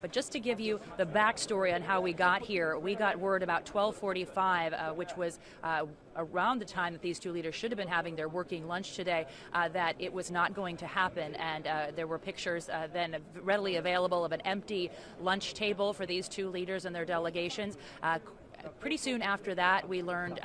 But just to give you the backstory on how we got here, we got word about 12:45, which was around the time that these two leaders should have been having their working lunch today, that it was not going to happen. And there were pictures then readily available of an empty lunch table for these two leaders and their delegations. Pretty soon after that, we learned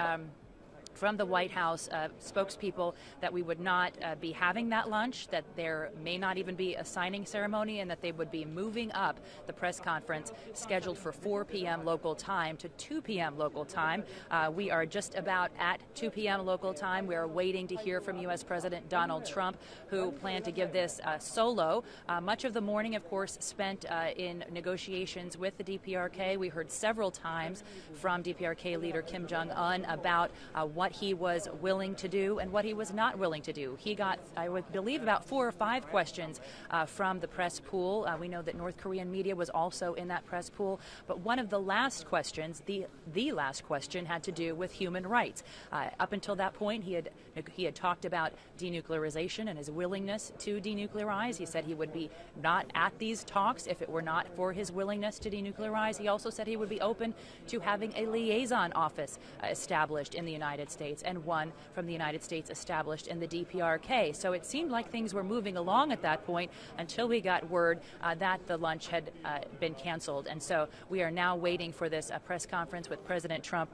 from the White House spokespeople that we would not be having that lunch, that there may not even be a signing ceremony, and that they would be moving up the press conference scheduled for 4 p.m. local time to 2 p.m. local time. We are just about at 2 p.m. local time. We are waiting to hear from U.S. President Donald Trump, who planned to give this solo. Much of the morning, of course, spent in negotiations with the DPRK. We heard several times from DPRK leader Kim Jong Un about what he was willing to do and what he was not willing to do. He got, I would believe, about 4 or 5 questions from the press pool. We know that North Korean media was also in that press pool. But one of the last questions, the last question, had to do with human rights. Up until that point, he had talked about denuclearization and his willingness to denuclearize. He said he would be not at these talks if it were not for his willingness to denuclearize. He also said he would be open to having a liaison office established in the United States, and one from the United States established in the DPRK. So it seemed like things were moving along at that point until we got word that the lunch had been canceled. And so we are now waiting for this press conference with President Trump,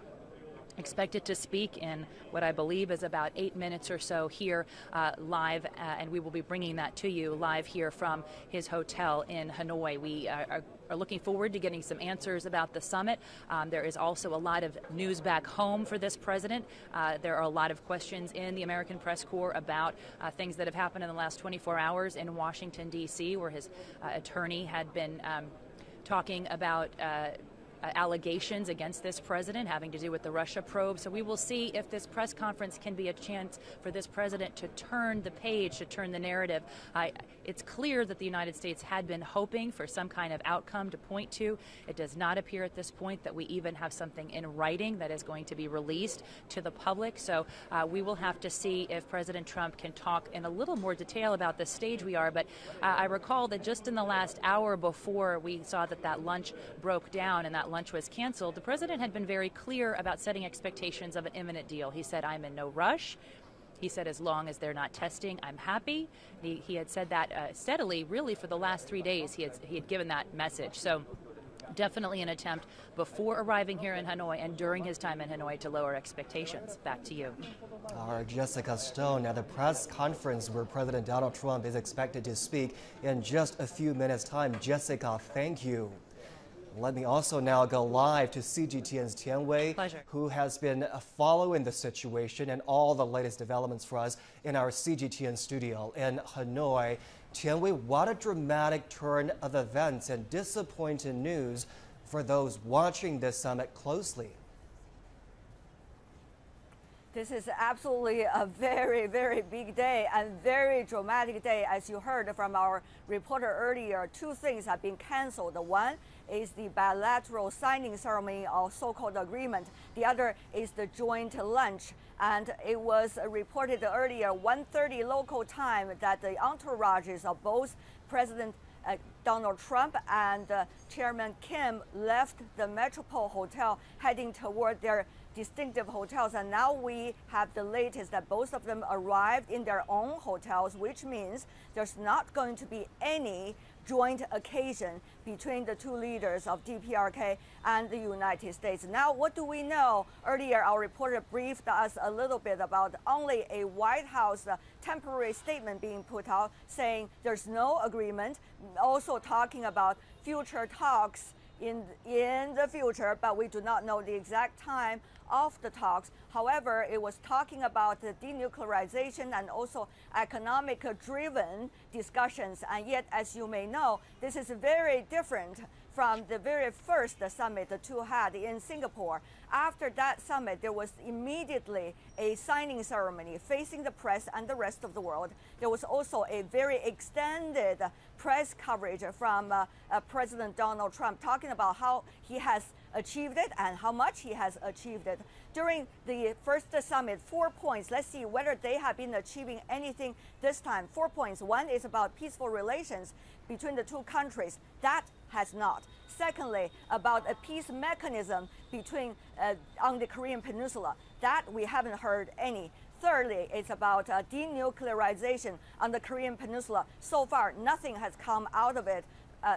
expected to speak in what I believe is about 8 minutes or so here live, and we will be bringing that to you live here from his hotel in Hanoi. We are looking forward to getting some answers about the summit. There is also a lot of news back home for this president. There are a lot of questions in the American press corps about things that have happened in the last 24 hours in Washington, D.C., where his attorney had been talking about allegations against this president having to do with the Russia probe. So we will see if this press conference can be a chance for this president to turn the page, to turn the narrative. It's clear that the United States had been hoping for some kind of outcome to point to. It does not appear at this point that we even have something in writing that is going to be released to the public. So we will have to see if President Trump can talk in a little more detail about the stage we are. But I recall that just in the last hour before we saw that lunch broke down and that lunch was canceled, the president had been very clear about setting expectations of an imminent deal. He said, "I'm in no rush." He said, "As long as they're not testing, I'm happy." He had said that steadily, really, for the last 3 days. He had given that message. So definitely an attempt before arriving here in Hanoi and during his time in Hanoi to lower expectations. Back to you. All right, Jessica Stone at the press conference where President Donald Trump is expected to speak in just a few minutes' time. Jessica, thank you. Let me also now go live to CGTN's Tian Wei, who has been following the situation and all the latest developments for us in our CGTN studio in Hanoi. Tian Wei, what a dramatic turn of events and disappointing news for those watching this summit closely. This is absolutely a very, very big day and very dramatic day. As you heard from our reporter earlier, 2 things have been canceled. One is the bilateral signing ceremony of so-called agreement. The other is the joint lunch. And it was reported earlier, 1:30 local time, that the entourages of both President Donald Trump and Chairman Kim left the Metropole Hotel heading toward their distinctive hotels, and now we have the latest that both of them arrived in their own hotels, which means there's not going to be any joint occasion between the two leaders of DPRK and the United States. Now, what do we know? Earlier, our reporter briefed us a little bit about only a White House temporary statement being put out saying there's no agreement, also talking about future talks in the future, but we do not know the exact time of the talks. However, it was talking about the denuclearization and also economic-driven discussions. And yet, as you may know, this is very different from the very first summit the two had in Singapore. After that summit, there was immediately a signing ceremony facing the press and the rest of the world. There was also a very extended press coverage from President Donald Trump talking about how he has achieved it and how much he has achieved it. During the first summit, 4 points. Let's see whether they have been achieving anything this time. 4 points. One is about peaceful relations between the two countries. That has not. Secondly, about a peace mechanism between on the Korean Peninsula, that we haven't heard any. Thirdly, it's about denuclearization on the Korean Peninsula. So far, nothing has come out of it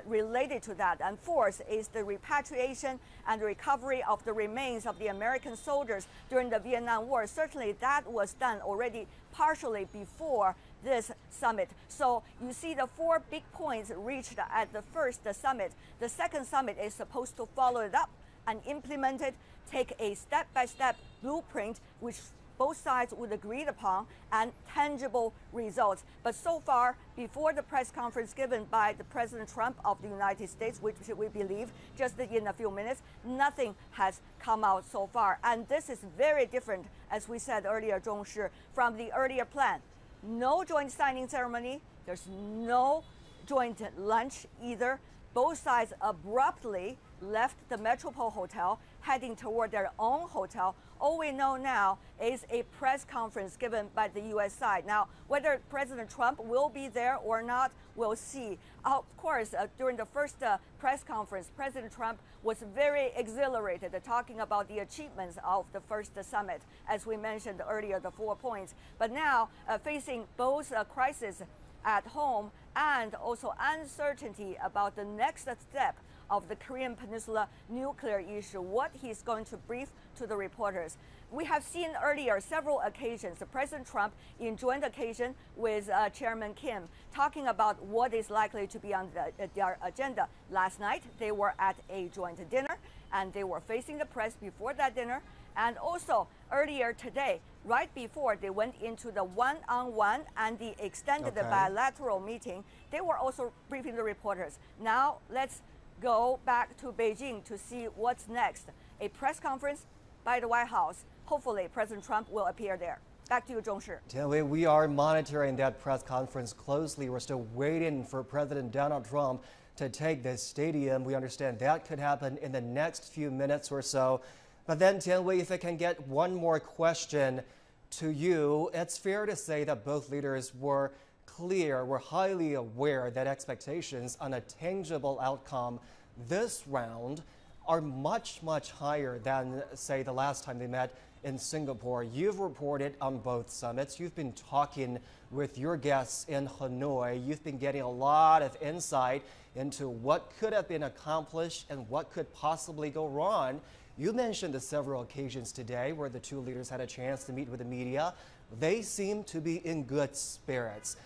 related to that. And fourth is the repatriation and recovery of the remains of the American soldiers during the Vietnam War. Certainly that was done already partially before this summit. So you see the 4 big points reached at the first summit. The second summit is supposed to follow it up and implement it, take a step-by-step blueprint which both sides would agree upon, and tangible results. But so far, before the press conference given by the President Trump of the United States, which we believe just in a few minutes, nothing has come out so far. And this is very different, as we said earlier, Zhong Shi, from the earlier plan. No joint signing ceremony. There's no joint lunch either. Both sides abruptly left the Metropole Hotel, heading toward their own hotel. All we know now is a press conference given by the U.S. side. Now, whether President Trump will be there or not, we'll see. Of course, during the first press conference, President Trump was very exhilarated, talking about the achievements of the first summit, as we mentioned earlier, the 4 points. But now, facing both crises at home and also uncertainty about the next step of the Korean Peninsula nuclear issue, what he's going to brief to the reporters. We have seen earlier several occasions, President Trump in joint occasion with Chairman Kim, talking about what is likely to be on their agenda. Last night, they were at a joint dinner, and they were facing the press before that dinner. And also earlier today, right before they went into the one-on-one and the extended bilateral meeting, they were also briefing the reporters. Now let's go back to Beijing to see what's next. A press conference by the White House. Hopefully, President Trump will appear there. Back to you, Zhong Shi. Tianwei, we are monitoring that press conference closely. We're still waiting for President Donald Trump to take the stadium. We understand that could happen in the next few minutes or so. But then, Tianwei, if I can get one more question to you, it's fair to say that both leaders were highly aware that expectations on a tangible outcome this round are much, much higher than, say, the last time they met in Singapore. You've reported on both summits. You've been talking with your guests in Hanoi. You've been getting a lot of insight into what could have been accomplished and what could possibly go wrong. You mentioned the several occasions today where the two leaders had a chance to meet with the media. They seem to be in good spirits.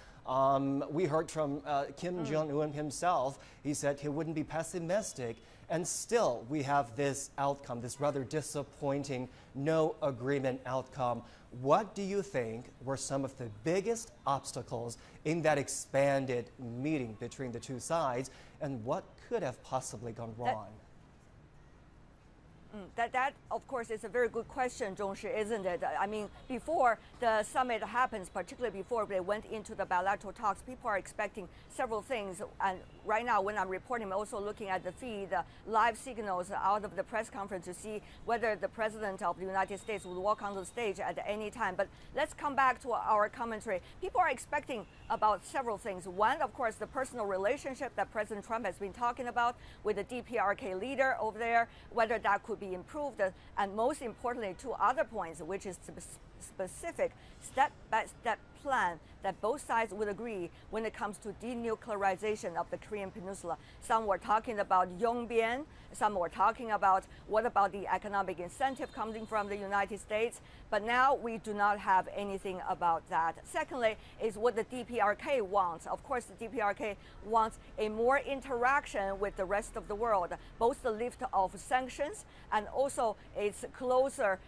We heard from Kim Jong Un himself. He said he wouldn't be pessimistic. And still, we have this outcome, this rather disappointing no agreement outcome. What do you think were some of the biggest obstacles in that expanded meeting between the two sides, and what could have possibly gone wrong? That, of course, is a very good question, Zhong Shi, isn't it? I mean, before the summit happens, particularly before they went into the bilateral talks, people are expecting several things. And right now, when I'm reporting, I'm also looking at the feed, live signals out of the press conference to see whether the President of the United States would walk onto the stage at any time. But let's come back to our commentary. People are expecting about several things. One, of course, the personal relationship that President Trump has been talking about with the DPRK leader over there, whether that could be improved, and most importantly, 2 other points, which is specific step-by-step plan that both sides would agree when it comes to denuclearization of the Korean Peninsula. Some were talking about Yongbian, some were talking about what about the economic incentive coming from the United States, but now we do not have anything about that. Secondly, is what the DPRK wants. Of course, the DPRK wants a more interaction with the rest of the world, both the lift of sanctions and also its closer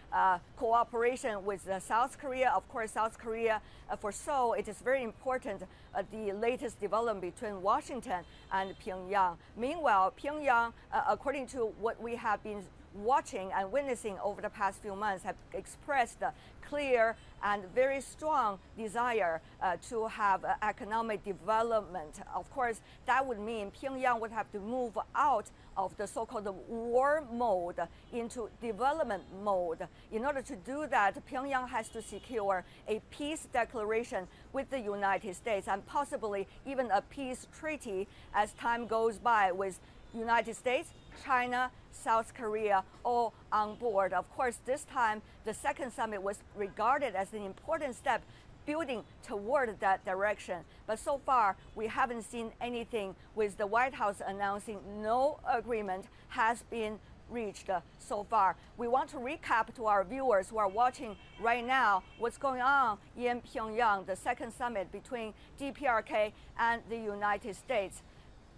cooperation with South Korea. Of course, South Korea, for Seoul, it is very important, the latest development between Washington and Pyongyang. Meanwhile, Pyongyang, according to what we have been watching and witnessing over the past few months, have expressed a clear and very strong desire to have economic development. Of course, that would mean Pyongyang would have to move out of the so-called war mode into development mode. In order to do that, Pyongyang has to secure a peace declaration with the United States and possibly even a peace treaty as time goes by with United States, China, South Korea, all on board. Of course, this time, the second summit was regarded as an important step building toward that direction. But so far, we haven't seen anything, with the White House announcing no agreement has been reached so far. We want to recap to our viewers who are watching right now what's going on in Pyongyang, the second summit between DPRK and the United States.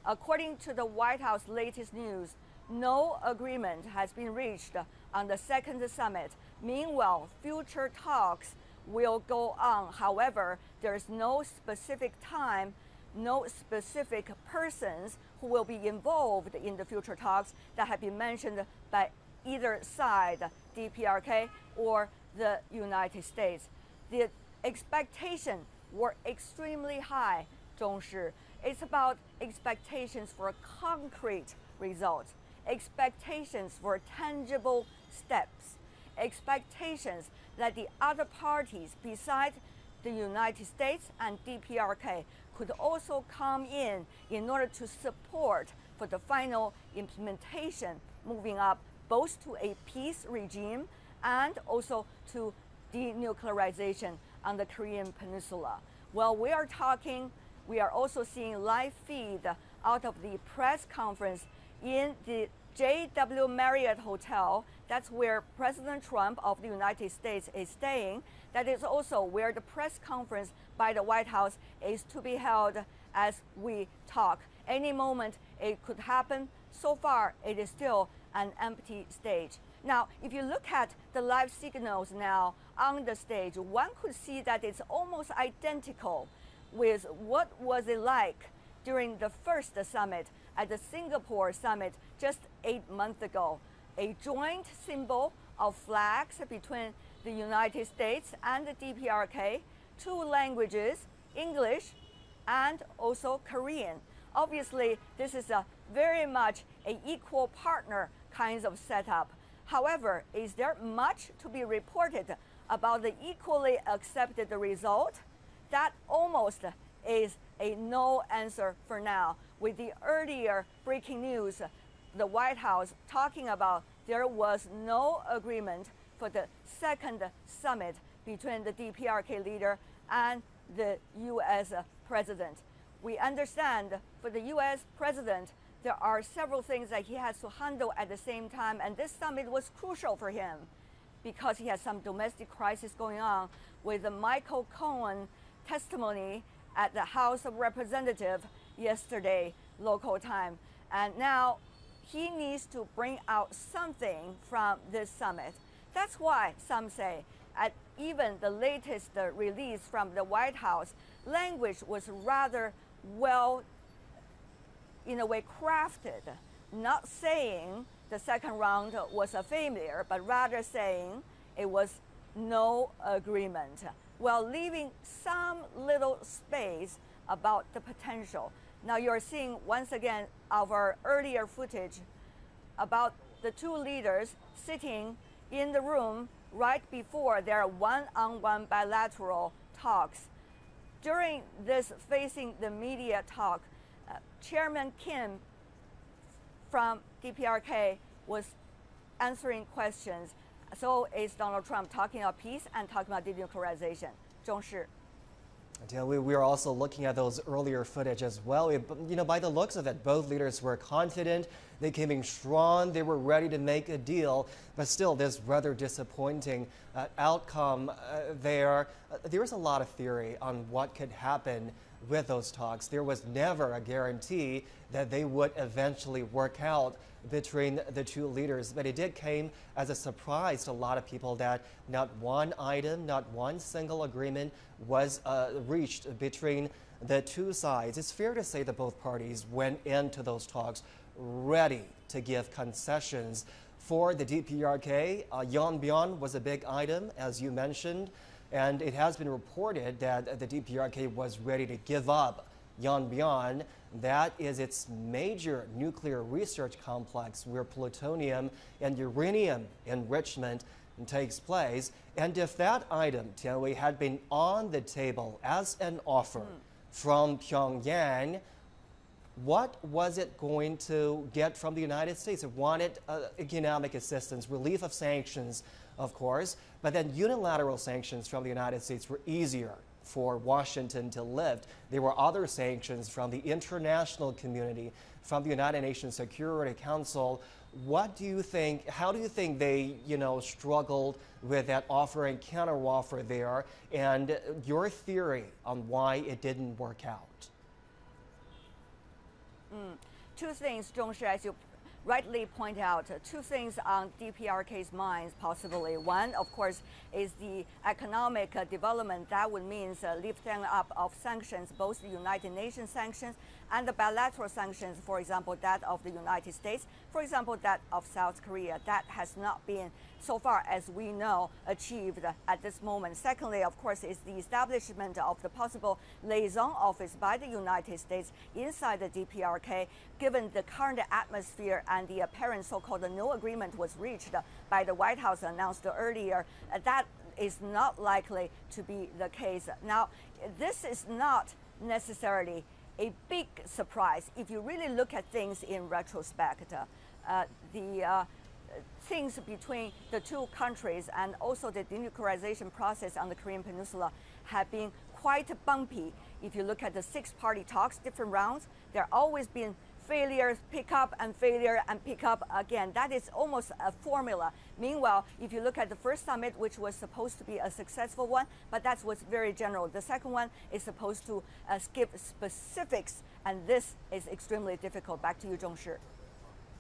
According to the White House latest news, no agreement has been reached on the second summit. Meanwhile, future talks will go on. However, there is no specific time, no specific persons who will be involved in the future talks that have been mentioned by either side, DPRK or the United States. The expectations were extremely high, 重视. It's about expectations for concrete results, expectations for tangible steps, expectations that the other parties besides the United States and DPRK could also come in order to support for the final implementation, moving up both to a peace regime and also to denuclearization on the Korean Peninsula. Well, we are also seeing live feed out of the press conference in the JW Marriott Hotel. That's where President Trump of the United States is staying. That is also where the press conference by the White House is to be held as we talk. Any moment it could happen. So far, it is still an empty stage. Now, if you look at the live signals now on the stage, one could see that it's almost identical with what was it like during the first summit at the Singapore summit just 8 months ago. A joint symbol of flags between the United States and the DPRK, two languages, English and also Korean. Obviously, this is a very much an equal partner kinds of setup. However, is there much to be reported about the equally accepted result? That almost is a no answer for now. With the earlier breaking news, the White House talking about there was no agreement for the second summit between the DPRK leader and the U.S. president. We understand for the U.S. president, there are several things that he has to handle at the same time, and this summit was crucial for him because he has some domestic crisis going on with the Michael Cohen testimony at the House of Representatives yesterday, local time. And now he needs to bring out something from this summit. That's why some say, at even the latest release from the White House, language was rather well, in a way, crafted, not saying the second round was a failure, but rather saying it was no agreement, while leaving some little space about the potential. Now you're seeing once again our earlier footage about the two leaders sitting in the room right before their one-on-one bilateral talks. During this facing the media talk, Chairman Kim from DPRK was answering questions. So is Donald Trump talking about peace and talking about denuclearization. 重视. Yeah, we are also looking at those earlier footage as well. By the looks of it, both leaders were confident, they came in strong, they were ready to make a deal, but still this rather disappointing outcome there. There was a lot of theory on what could happen with those talks. There was never a guarantee that they would eventually work out between the two leaders, but it did came as a surprise to a lot of people that not one item, not one single agreement was reached between the two sides. It's fair to say that both parties went into those talks ready to give concessions. For the DPRK, Yeonbyeon was a big item, as you mentioned, and it has been reported that the DPRK was ready to give up Yeonbyeon. That is its major nuclear research complex where plutonium and uranium enrichment takes place. And if that item, Tianwei, had been on the table as an offer from Pyongyang, what was it going to get from the United States? It wanted economic assistance, relief of sanctions, of course, but then unilateral sanctions from the United States were easier for Washington to lift. There were other sanctions from the international community, from the United Nations Security Council. What do you think, how do you think they, struggled with that offer and counteroffer there, and your theory on why it didn't work out? Two things, Zhongshi, as you rightly point out, two things on DPRK's minds possibly. One, of course, is the economic development. That would mean lifting up of sanctions, both the United Nations sanctions and the bilateral sanctions, for example, that of the United States, for example, that of South Korea. That has not been, so far as we know, achieved at this moment. Secondly, of course, is the establishment of the possible liaison office by the United States inside the DPRK, given the current atmosphere and the apparent so-called no agreement was reached by the White House announced earlier. That is not likely to be the case. Now, this is not necessarily a big surprise if you really look at things in retrospect. The things between the two countries and also the denuclearization process on the Korean Peninsula have been quite bumpy. If you look at the six-party talks, different rounds, there always been failures, pick up and failure and pick up again. That is almost a formula. Meanwhile, if you look at the first summit, which was supposed to be a successful one, but that was very general. The second one is supposed to skip specifics, and this is extremely difficult. Back to you, Zhongshi.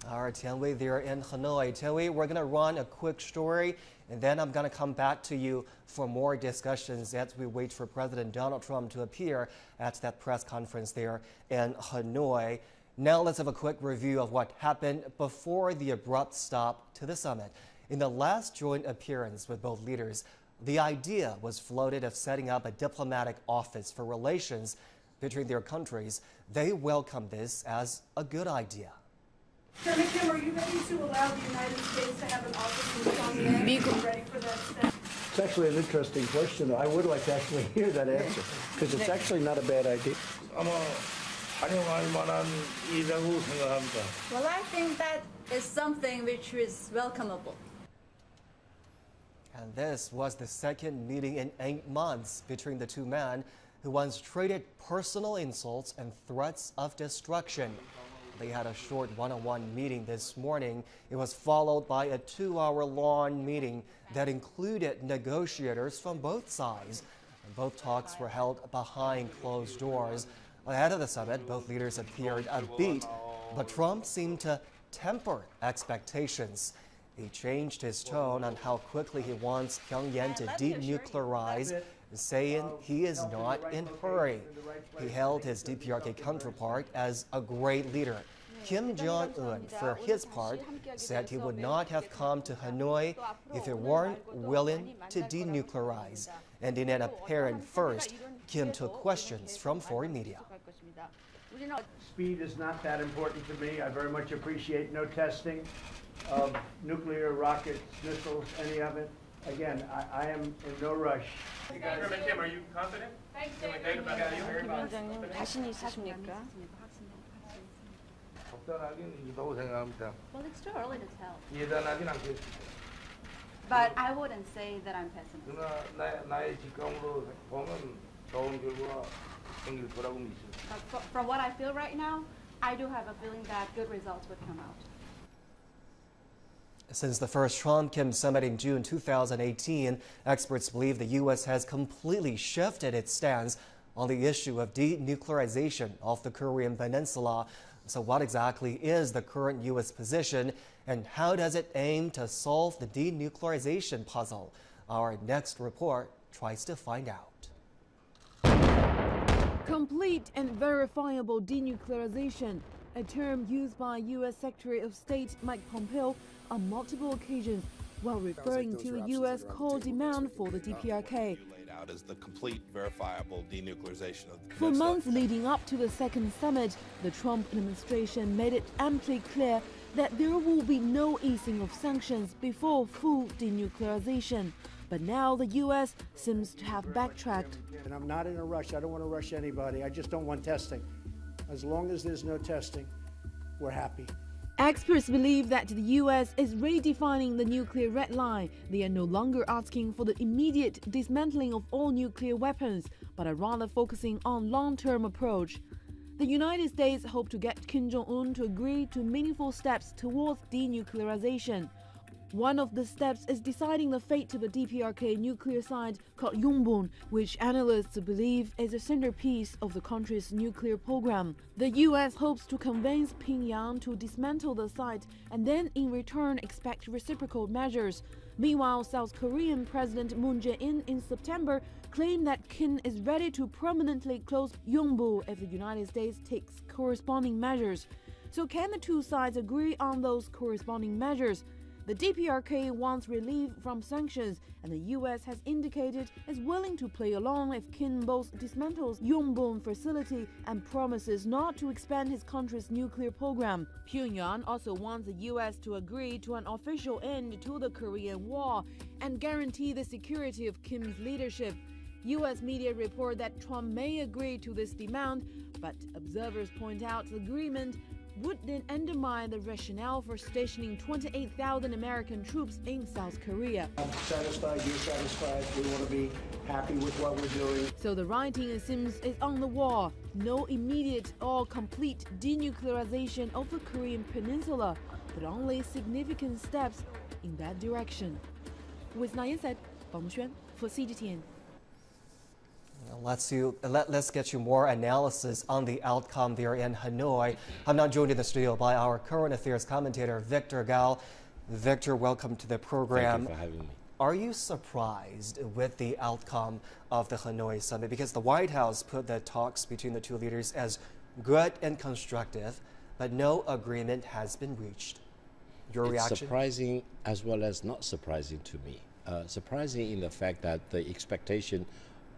All right, Tianwei there in Hanoi. Tianwei, we're going to run a quick story, and then I'm going to come back to you for more discussions as we wait for President Donald Trump to appear at that press conference there in Hanoi. Now let's have a quick review of what happened before the abrupt stop to the summit. In the last joint appearance with both leaders, the idea was floated of setting up a diplomatic office for relations between their countries. They welcomed this as a good idea. Chairman Kim, are you ready to allow the United States to have an office in Pyongyang? Are you ready for that step? It's actually an interesting question. I would like to actually hear that answer, because it's actually not a bad idea. Well, I think that is something which is welcomeable. And this was the second meeting in 8 months between the two men who once traded personal insults and threats of destruction. They had a short one-on-one meeting this morning. It was followed by a 2-hour-long meeting that included negotiators from both sides. And both talks were held behind closed doors. Ahead of the summit, both leaders appeared upbeat, but Trump seemed to temper expectations. He changed his tone on how quickly he wants Pyongyang to denuclearize, saying he is not in a hurry. He hailed his DPRK counterpart as a great leader. Kim Jong Un, for his part, said he would not have come to Hanoi if he weren't willing to denuclearize. And in an apparent first, Kim took questions from foreign media. Speed is not that important to me. I very much appreciate no testing of nuclear rockets, missiles, any of it. Again, I am in no rush. Chairman Kim, are you confident? Can we date about that? 자신 있으십니까? Well, it's too early to tell. But I wouldn't say that I'm pessimistic. But from what I feel right now, I do have a feeling that good results would come out. Since the first Trump-Kim summit in June 2018, experts believe the U.S. has completely shifted its stance on the issue of denuclearization of the Korean Peninsula. So what exactly is the current U.S. position, and how does it aim to solve the denuclearization puzzle? Our next report tries to find out. Complete and verifiable denuclearization, a term used by U.S. Secretary of State Mike Pompeo on multiple occasions while referring to a U.S. core demand for the DPRK. As the complete, verifiable denuclearization of the For months leading up to the second summit, the Trump administration made it amply clear that there will be no easing of sanctions before full denuclearization. But now the U.S. seems to have backtracked. And I'm not in a rush. I don't want to rush anybody. I just don't want testing. As long as there's no testing, we're happy. Experts believe that the U.S. is redefining the nuclear red line. They are no longer asking for the immediate dismantling of all nuclear weapons, but are rather focusing on long-term approach. The United States hope to get Kim Jong Un to agree to meaningful steps towards denuclearization. One of the steps is deciding the fate of the DPRK nuclear site called Yongbyon, which analysts believe is a centerpiece of the country's nuclear program. The U.S. hopes to convince Pyongyang to dismantle the site and then in return expect reciprocal measures. Meanwhile, South Korean President Moon Jae-in in September claimed that Kim is ready to permanently close Yongbyon if the United States takes corresponding measures. So can the two sides agree on those corresponding measures? The DPRK wants relief from sanctions, and the U.S. has indicated it's willing to play along if Kim both dismantles Yongbyon facility and promises not to expand his country's nuclear program. Pyongyang also wants the U.S. to agree to an official end to the Korean War and guarantee the security of Kim's leadership. U.S. media report that Trump may agree to this demand, but observers point out the agreement would then undermine the rationale for stationing 28,000 American troops in South Korea. I'm satisfied, you're satisfied, we want to be happy with what we're doing. So the writing, it seems, is on the wall. No immediate or complete denuclearization of the Korean peninsula, but only significant steps in that direction. With Nayan said, Bang Xuan for CGTN. Let's get you more analysis on the outcome there in Hanoi. I'm now joined in the studio by our current affairs commentator, Victor Gao. Victor, welcome to the program. Thank you for having me. Are you surprised with the outcome of the Hanoi summit? Because the White House put the talks between the two leaders as good and constructive, but no agreement has been reached. Your reaction? It's surprising as well as not surprising to me. Surprising in the fact that the expectation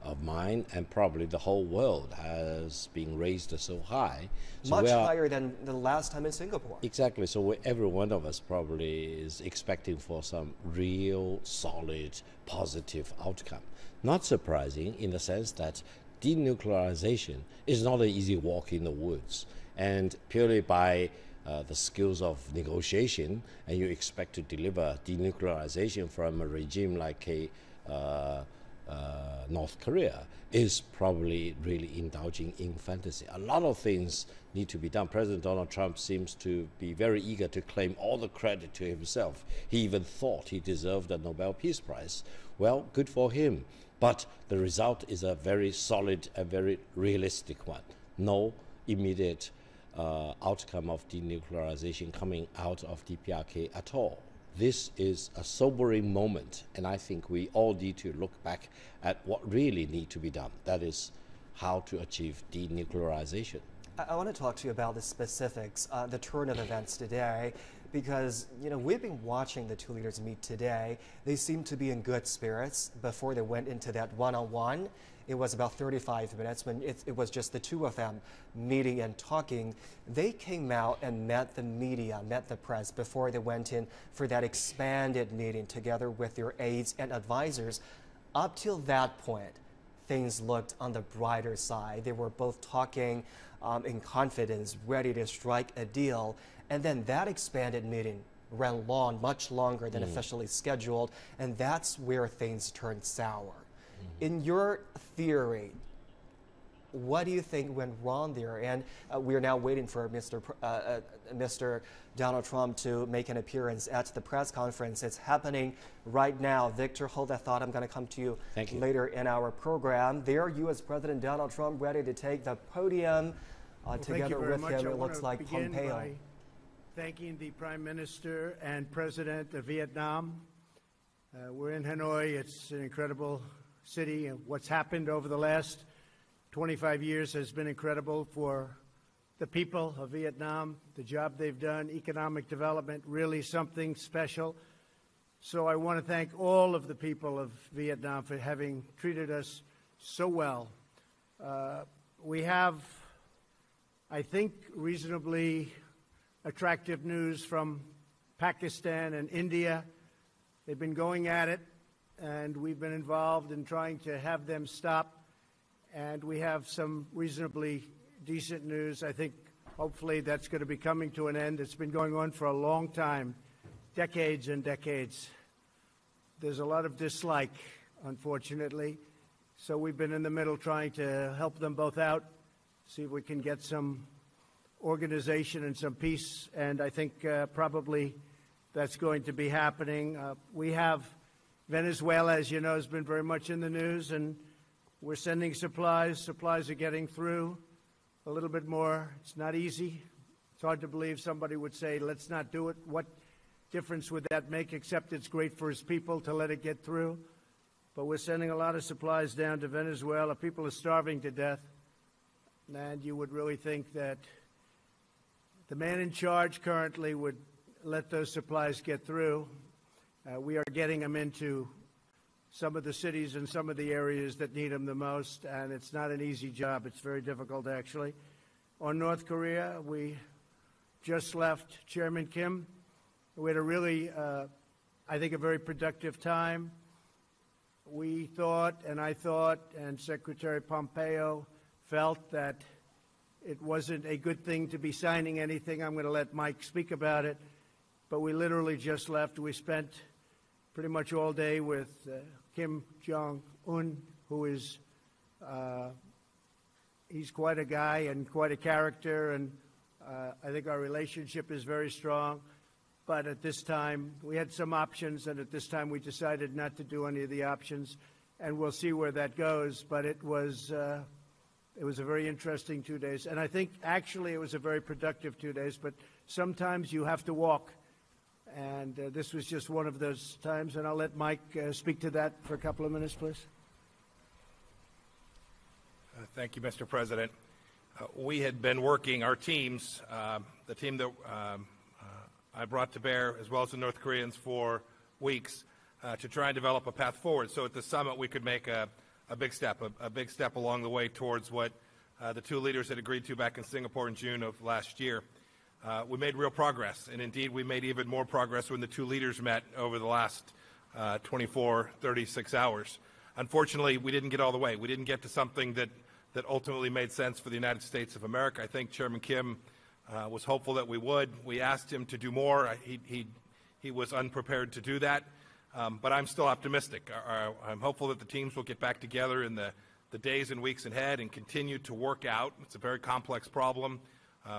of mine and probably the whole world has been raised so high. So much higher than the last time in Singapore. Exactly. So every one of us probably is expecting for some real, solid, positive outcome. Not surprising in the sense that denuclearization is not an easy walk in the woods. And purely by the skills of negotiation, and you expect to deliver denuclearization from a regime like North Korea is probably really indulging in fantasy. A lot of things need to be done. President Donald Trump seems to be very eager to claim all the credit to himself. He even thought he deserved a Nobel Peace Prize. Well, good for him. But the result is a very solid and very realistic one. No immediate outcome of denuclearization coming out of DPRK at all. This is a sobering moment, and I think we all need to look back at what really needs to be done. That is how to achieve denuclearization. I want to talk to you about the specifics, the turn of events today, because we've been watching the two leaders meet today. They seem to be in good spirits before they went into that one-on-one. It was about 35 minutes when it was just the two of them meeting and talking. They came out and met the media, met the press before they went in for that expanded meeting together with their aides and advisors. Up till that point, things looked on the brighter side. They were both talking in confidence, ready to strike a deal. And then that expanded meeting ran long, much longer than officially scheduled, and that's where things turned sour. In your theory, what do you think went wrong there? And we're now waiting for Mr. Donald Trump to make an appearance at the press conference. It's happening right now. Victor, hold that thought. I'm going to come to you later in our program. There, U.S. President Donald Trump ready to take the podium together with him. It looks like Pompeo. By thanking the Prime Minister and President of Vietnam. We're in Hanoi. It's an incredible city, and what's happened over the last 25 years has been incredible for the people of Vietnam, the job they've done, economic development, really something special. So I want to thank all of the people of Vietnam for having treated us so well. We have, I think, reasonably attractive news from Pakistan and India. They've been going at it, and we've been involved in trying to have them stop, and we have some reasonably decent news. I think hopefully that's going to be coming to an end. It's been going on for a long time, decades and decades. There's a lot of dislike, unfortunately. So we've been in the middle trying to help them both out, see if we can get some organization and some peace. And I think probably that's going to be happening. We have Venezuela, as you know, has been very much in the news, and we're sending supplies. Supplies are getting through a little bit more. It's not easy. It's hard to believe somebody would say, let's not do it. What difference would that make, except it's great for his people to let it get through? But we're sending a lot of supplies down to Venezuela. People are starving to death. And you would really think that the man in charge currently would let those supplies get through. We are getting them into some of the cities and some of the areas that need them the most, and it's not an easy job. It's very difficult, actually. On North Korea, we just left Chairman Kim. We had a really, I think, a very productive time. We thought, and I thought, and Secretary Pompeo felt that it wasn't a good thing to be signing anything. I'm going to let Mike speak about it. But we literally just left. We spent pretty much all day with Kim Jong Un, who is, he's quite a guy and quite a character, and I think our relationship is very strong. But at this time, we had some options, and at this time we decided not to do any of the options, and we'll see where that goes. But it was a very interesting 2 days, and I think actually it was a very productive 2 days, but sometimes you have to walk, and this was just one of those times, and I'll let Mike speak to that for a couple of minutes, please. Thank you, Mr. President. We had been working, our teams, the team that I brought to bear, as well as the North Koreans, for weeks to try and develop a path forward. So at the summit, we could make a big step along the way towards what the two leaders had agreed to back in Singapore in June of last year. We made real progress, and indeed we made even more progress when the two leaders met over the last 36 hours. Unfortunately, we didn't get all the way. We didn't get to something that ultimately made sense for the United States of America. I think Chairman Kim was hopeful that we would. We asked him to do more. He was unprepared to do that, but I'm still optimistic. I'm hopeful that the teams will get back together in the days and weeks ahead and continue to work out. It's a very complex problem.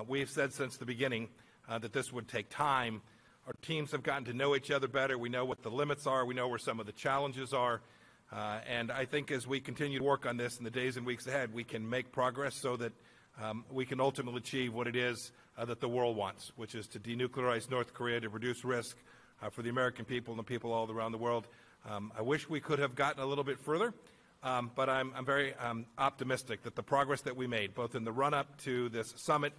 We've said since the beginning that this would take time. Our teams have gotten to know each other better. We know what the limits are. We know where some of the challenges are. And I think as we continue to work on this in the days and weeks ahead, we can make progress so that we can ultimately achieve what it is that the world wants, which is to denuclearize North Korea, to reduce risk for the American people and the people all around the world. I wish we could have gotten a little bit further, but I'm very optimistic that the progress that we made, both in the run-up to this summit,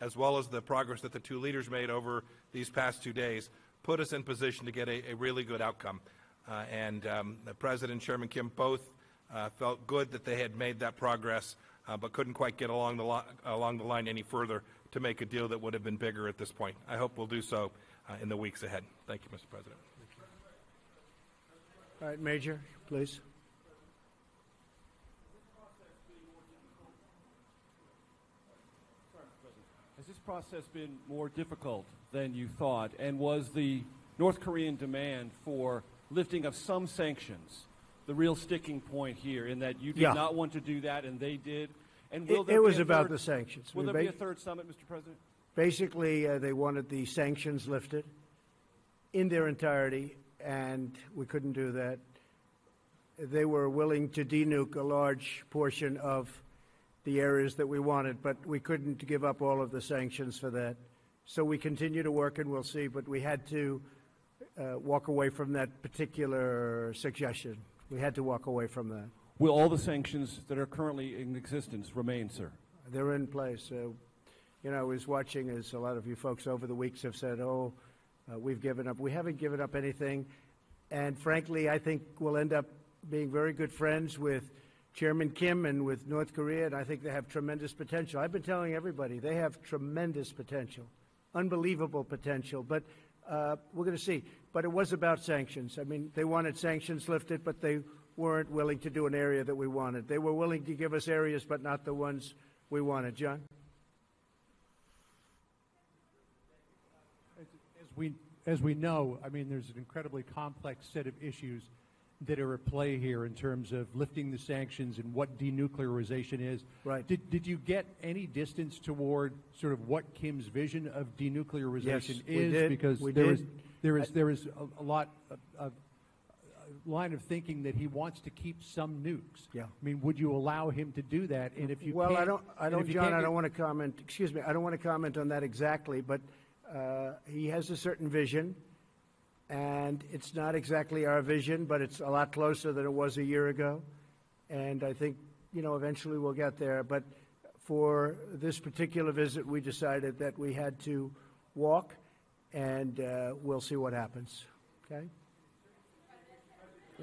as well as the progress that the two leaders made over these past 2 days, put us in position to get a really good outcome. And the President and Chairman Kim both felt good that they had made that progress, but couldn't quite get along the line any further to make a deal that would have been bigger at this point. I hope we'll do so in the weeks ahead. Thank you, Mr. President. All right, Major, please. Has this process been more difficult than you thought? And was the North Korean demand for lifting of some sanctions the real sticking point here, in that you did not want to do that and they did? And will there it be was a about third, the sanctions. Will there be a third summit, Mr. President? Basically, they wanted the sanctions lifted in their entirety, and we couldn't do that. They were willing to denuke a large portion of the areas that we wanted, but we couldn't give up all of the sanctions for that. So we continue to work, and we'll see, but we had to walk away from that particular suggestion. We had to walk away from that. Will all the sanctions that are currently in existence remain, sir? They're in place. You know, I was watching, as a lot of you folks over the weeks have said, we've given up. We haven't given up anything. And frankly, I think we'll end up being very good friends with Chairman Kim and with North Korea, and I think they have tremendous potential. I've been telling everybody they have tremendous potential, unbelievable potential. But we're going to see. But it was about sanctions. I mean, they wanted sanctions lifted, but they weren't willing to do an area that we wanted. They were willing to give us areas, but not the ones we wanted. John? As we know, I mean, there's an incredibly complex set of issues that are at play here in terms of lifting the sanctions and what denuclearization is. Right. Did you get any distance toward sort of what Kim's vision of denuclearization Yes, is? we did. Because We there is a lot of line of thinking that he wants to keep some nukes. Yeah. I mean, would you allow him to do that? And if you Well, can't, I don't, and if you John, can't I get- don't want to comment, excuse me, I don't want to comment on that exactly, but he has a certain vision, and it's not exactly our vision, but it's a lot closer than it was a year ago. And I think, you know, eventually we'll get there. But for this particular visit, we decided that we had to walk, and we'll see what happens. Okay?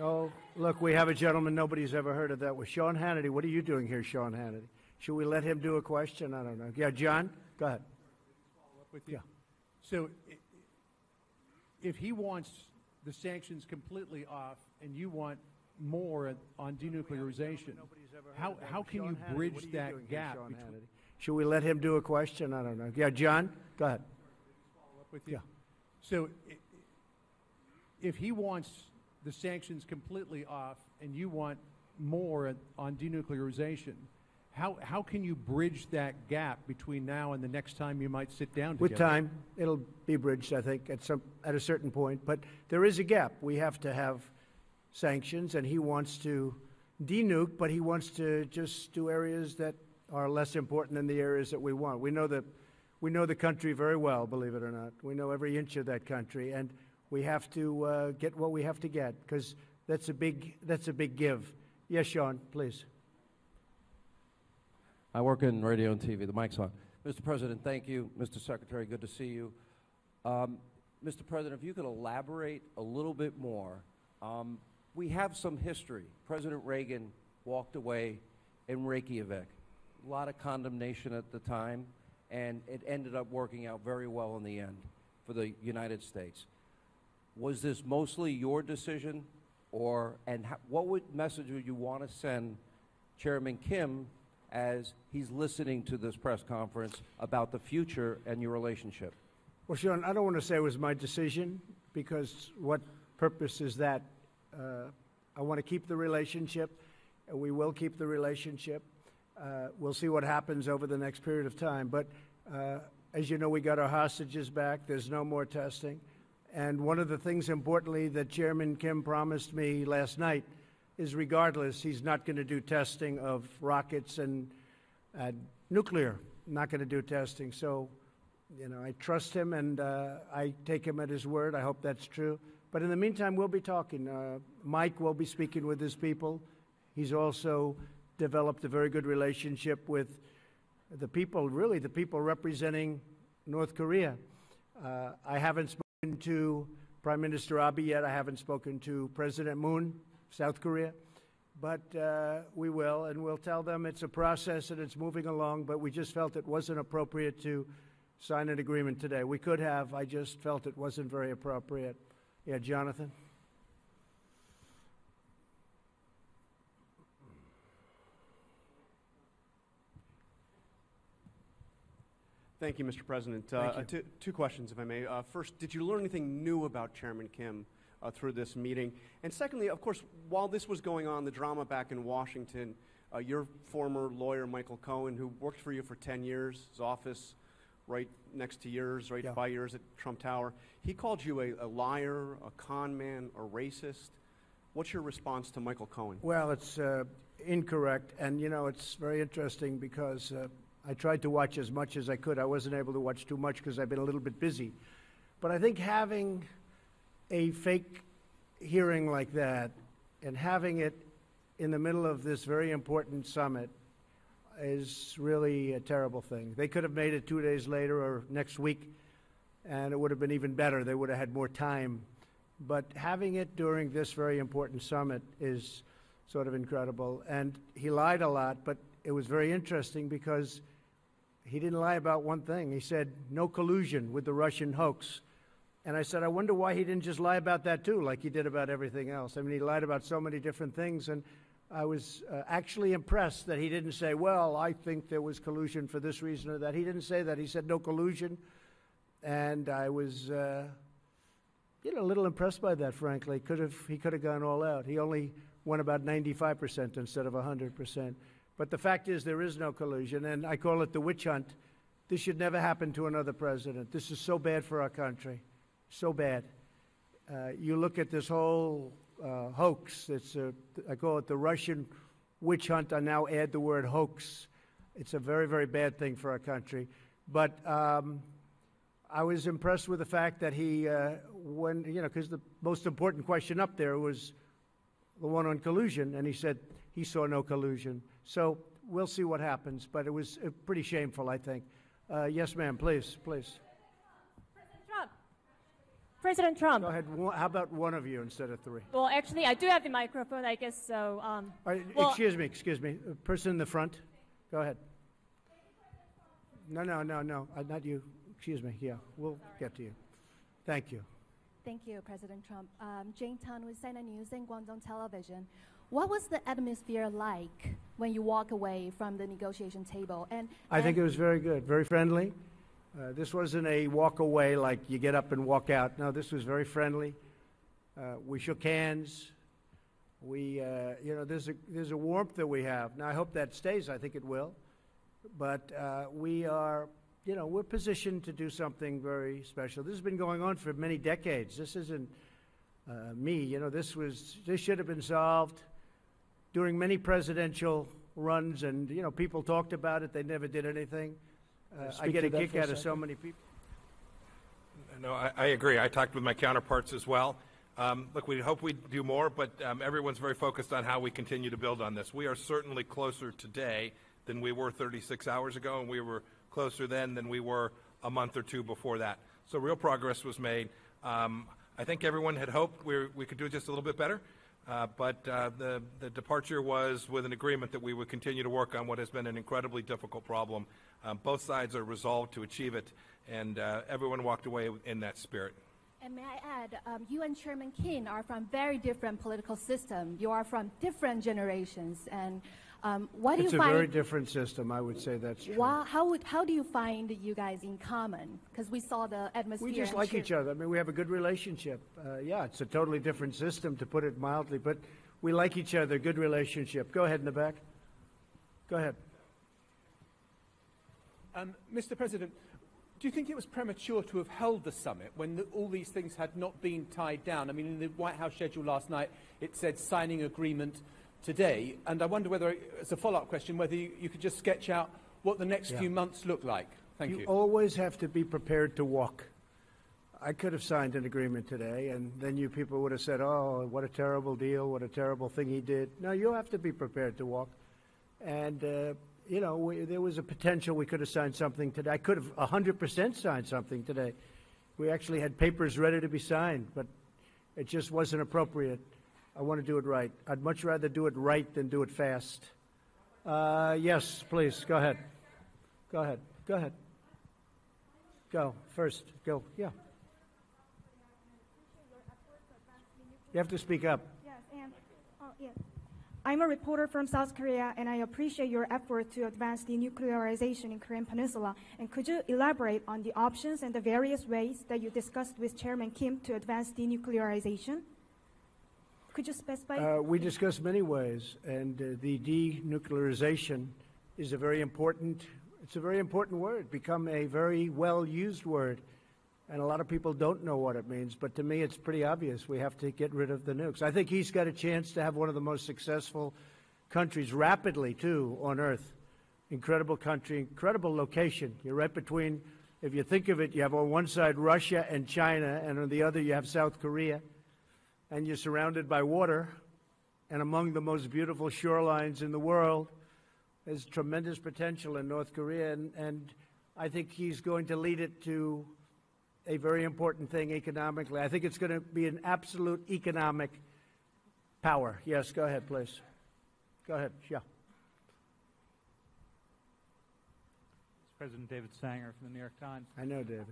Oh, look, we have a gentleman nobody's ever heard of that was Sean Hannity. What are you doing here, Sean Hannity? Should we let him do a question? I don't know. Yeah, John, go ahead. Yeah. So if he wants the sanctions completely off and you want more on denuclearization, how can you bridge that gap? Should we let him do a question? I don't know. Yeah, John, go ahead. Yeah. So if he wants the sanctions completely off and you want more on denuclearization, how can you bridge that gap between now and the next time you might sit down together? With time, it'll be bridged, I think, at a certain point. But there is a gap. We have to have sanctions, and he wants to denuke, but he wants to just do areas that are less important than the areas that we want. We know the country very well, believe it or not. We know every inch of that country, and we have to get what we have to get, because that's a big give. Yes, Sean, please. I work in radio and TV. The mic's on. Mr. President, thank you. Mr. Secretary, good to see you. Mr. President, if you could elaborate a little bit more. We have some history. President Reagan walked away in Reykjavik. A lot of condemnation at the time, and it ended up working out very well in the end for the United States. Was this mostly your decision, what message would you want to send Chairman Kim as he's listening to this press conference about the future and your relationship? Well, Sean, I don't want to say it was my decision, because what purpose is that? I want to keep the relationship, and we will keep the relationship. We'll see what happens over the next period of time. But as you know, we got our hostages back. There's no more testing. And one of the things, importantly, that Chairman Kim promised me last night is, regardless, he's not going to do testing of rockets and nuclear. Not going to do testing. So, you know, I trust him, and I take him at his word. I hope that's true. But in the meantime, we'll be talking. Mike will be speaking with his people. He's also developed a very good relationship with the people, really the people representing North Korea. I haven't spoken to Prime Minister Abe yet. I haven't spoken to President Moon, South Korea. But we will, and we'll tell them it's a process and it's moving along, but we just felt it wasn't appropriate to sign an agreement today. We could have. I just felt it wasn't very appropriate. Yeah, Jonathan? Thank you, Mr. President. Thank you. Two questions, if I may. First, did you learn anything new about Chairman Kim through this meeting? And secondly, of course, while this was going on, the drama back in Washington, your former lawyer, Michael Cohen, who worked for you for 10 years, his office right next to yours, right by yours at Trump Tower, he called you a liar, a con man, a racist. What's your response to Michael Cohen? Well, it's incorrect. And, you know, it's very interesting because I tried to watch as much as I could. I wasn't able to watch too much because I've been a little bit busy. But I think having a fake hearing like that and having it in the middle of this very important summit is really a terrible thing. They could have made it 2 days later or next week, and it would have been even better. They would have had more time. But having it during this very important summit is sort of incredible. And he lied a lot, but it was very interesting because he didn't lie about one thing. He said no collusion with the Russian hoax. And I said, I wonder why he didn't just lie about that too, like he did about everything else. I mean, he lied about so many different things. And I was actually impressed that he didn't say, well, I think there was collusion for this reason or that. He didn't say that. He said no collusion. And I was, a little impressed by that, frankly. He could have gone all out. He only went about 95% instead of 100%. But the fact is there is no collusion, and I call it the witch hunt. This should never happen to another president. This is so bad for our country, so bad. You look at this whole hoax. I call it the Russian witch hunt. I now add the word hoax. It's a very, very bad thing for our country. But I was impressed with the fact that he, because the most important question up there was the one on collusion, and he said he saw no collusion. So we'll see what happens, but it was pretty shameful, I think. Yes, ma'am, please. President Trump. Go ahead. How about one of you instead of three? Well, actually, I do have the microphone, I guess, so... Excuse me. Person in the front. Go ahead. No, not you. Excuse me. Yeah, we'll get to you. Thank you. Thank you, President Trump. Jane Tan with CNN News and Guangdong Television. What was the atmosphere like when you walk away from the negotiation table? I think it was very good, very friendly. This wasn't a walk away like you get up and walk out. No, this was very friendly. We shook hands. There's a warmth that we have. Now, I hope that stays. I think it will. But we are, we're positioned to do something very special. This has been going on for many decades. This isn't me. This should have been solved during many presidential runs, and people talked about it. They never did anything. I get a kick out of so many people. No, I agree. I talked with my counterparts as well. Look, we hope we do more, but everyone's very focused on how we continue to build on this. We are certainly closer today than we were 36 hours ago, and we were closer then than we were a month or two before that. So real progress was made. I think everyone had hoped we could do just a little bit better, but the departure was with an agreement that we would continue to work on what has been an incredibly difficult problem. Both sides are resolved to achieve it, and everyone walked away in that spirit. And may I add, you and Chairman Kim are from very different political systems. You are from different generations, and what do you find? It's a very different system. I would say that's true. How do you find you guys in common? Because we saw the atmosphere. We just like each other. I mean, we have a good relationship. It's a totally different system, to put it mildly, but we like each other. Good relationship. Go ahead in the back. Go ahead. Mr. President, do you think it was premature to have held the summit when all these things had not been tied down? I mean, in the White House schedule last night, it said signing agreement today. And I wonder whether, as a follow-up question, whether you could just sketch out what the next few months look like. Thank you. You always have to be prepared to walk. I could have signed an agreement today, and then you people would have said, oh, what a terrible deal, what a terrible thing he did. No, you have to be prepared to walk. And, there was a potential we could have signed something today. I could have 100% signed something today. We actually had papers ready to be signed, but it just wasn't appropriate. I want to do it right. I'd much rather do it right than do it fast. Yes, please, go ahead. Go ahead. Go first. Go, yeah. You have to speak up. Yes. I'm a reporter from South Korea, and I appreciate your effort to advance denuclearization in Korean Peninsula. And could you elaborate on the options and the various ways that you discussed with Chairman Kim to advance denuclearization? Could you specify? We discussed many ways, and the denuclearization is a very important word, become a very well-used word. And a lot of people don't know what it means, but to me it's pretty obvious. We have to get rid of the nukes. I think he's got a chance to have one of the most successful countries rapidly, too, on Earth. Incredible country, incredible location. You're right between, if you think of it, you have on one side Russia and China, and on the other you have South Korea. And you're surrounded by water, and among the most beautiful shorelines in the world. There's tremendous potential in North Korea, and I think he's going to lead it to a very important thing economically. I think it's going to be an absolute economic power. Yes, go ahead, please. Go ahead, yeah. President David Sanger from the New York Times. I know, David.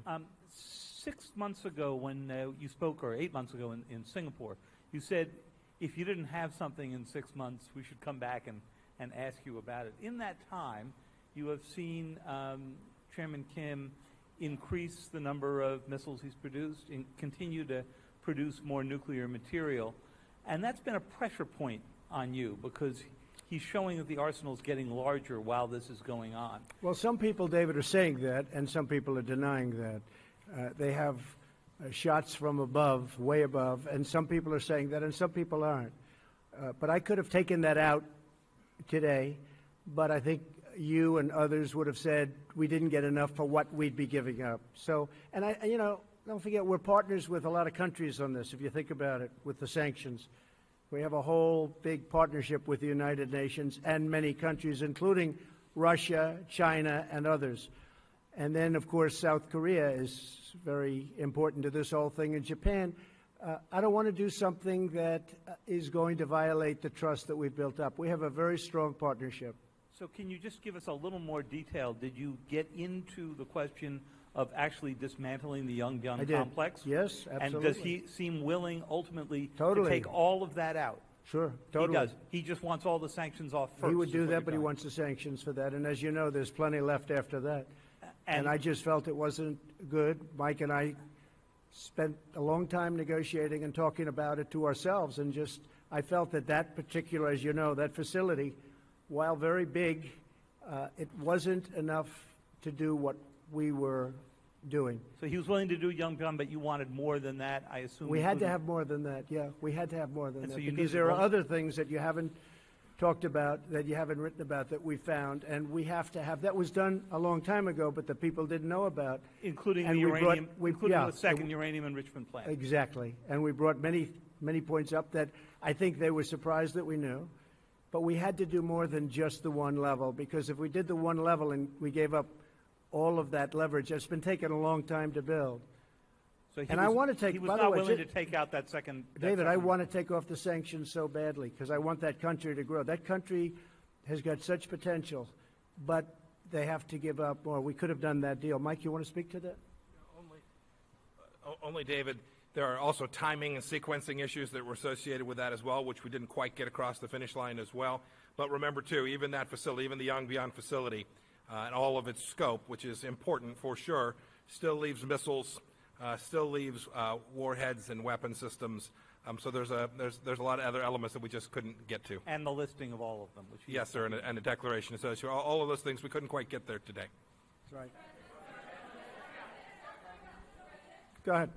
6 months ago when you spoke, or 8 months ago in Singapore, you said if you didn't have something in 6 months, we should come back and ask you about it. In that time, you have seen Chairman Kim increase the number of missiles he's produced and continue to produce more nuclear material. And that's been a pressure point on you because he's showing that the arsenal is getting larger while this is going on. Well, some people, David, are saying that, and some people are denying that. They have shots from above, way above, and some people are saying that, and some people aren't. But I could have taken that out today, but I think you and others would have said we didn't get enough for what we'd be giving up. So, and don't forget, we're partners with a lot of countries on this, if you think about it, with the sanctions. We have a whole big partnership with the United Nations and many countries, including Russia, China, and others. And then, of course, South Korea is very important to this whole thing, and Japan. I don't want to do something that is going to violate the trust that we've built up. We have a very strong partnership. So can you just give us a little more detail? Did you get into the question of actually dismantling the Yongbyon complex? Yes, absolutely. And does he seem willing ultimately to take all of that out? Sure, totally. He does. He just wants all the sanctions off first. He would do that, but he wants the sanctions for that. And as you know, there's plenty left after that. And I just felt it wasn't good. Mike and I spent a long time negotiating and talking about it to ourselves. And just, I felt that that particular, as you know, that facility, while very big, it wasn't enough to do what we were doing. So he was willing to do Yongbyon, but you wanted more than that, I assume? We had to have more than that, yeah. We had to have more than And that. so you Because needed there are more? other things that you haven't talked about, that you haven't written about, that we found, and we have to have. That was done a long time ago, but the people didn't know about. Including And the we uranium, brought- including the second uranium enrichment plant. Exactly. And we brought many points up that I think they were surprised that we knew. But we had to do more than just the one level, because if we did the one level and we gave up all of that leverage, it's been taking a long time to build. So he and was, I want to take, he was by the not way, willing to take out that second. David, I want to take off the sanctions so badly because I want that country to grow. That country has got such potential, but they have to give up more. We could have done that deal. Mike, you want to speak to that? Only, David, there are also timing and sequencing issues that were associated with that as well, which we didn't quite get across the finish line as well. But remember, too, even that facility, even the Yongbyon facility, and all of its scope, which is important for sure, still leaves missiles, still leaves warheads and weapon systems. So there's a lot of other elements that we just couldn't get to. And the listing of all of them. Which yes, sir, and a declaration associated. All of those things we couldn't quite get there today. That's right. Go ahead.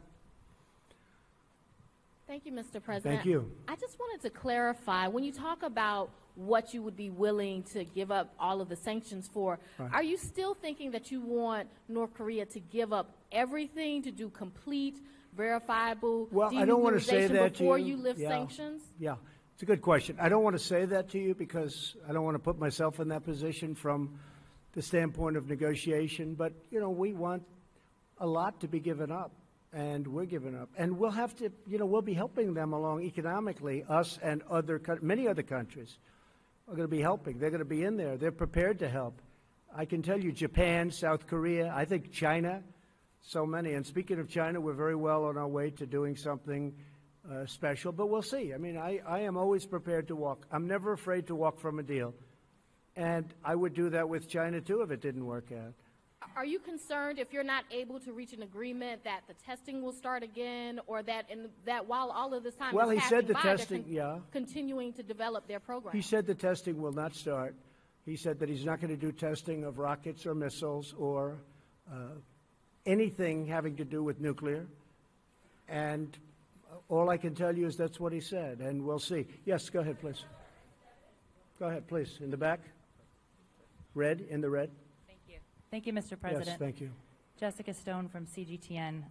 Thank you, Mr. President. Thank you. I just wanted to clarify, when you talk about what you would be willing to give up all of the sanctions for, Right. are you still thinking that you want North Korea to give up everything to do complete, verifiable Well, I don't want to say denuclearization that to before you. you lift Yeah. sanctions? Yeah, it's a good question. I don't want to say that to you because I don't want to put myself in that position from the standpoint of negotiation. But, we want a lot to be given up, and we're giving up. And we'll have to, we'll be helping them along economically, us and many other countries are going to be helping. They're going to be in there. They're prepared to help. I can tell you Japan, South Korea, I think China, so many. And speaking of China, we're very well on our way to doing something special, but we'll see. I mean, I am always prepared to walk. I'm never afraid to walk from a deal. And I would do that with China, too, if it didn't work out. Are you concerned if you're not able to reach an agreement that the testing will start again, or that while all of this time Well, is he said passing the by, testing, they're continuing to develop their program? He said the testing will not start. He said that he's not going to do testing of rockets or missiles or anything having to do with nuclear. And all I can tell you is that's what he said, and we'll see. Yes, go ahead, please. Go ahead, please. In the back. Red, in the red. Thank you, Mr. President. Yes, thank you. Jessica Stone from CGTN.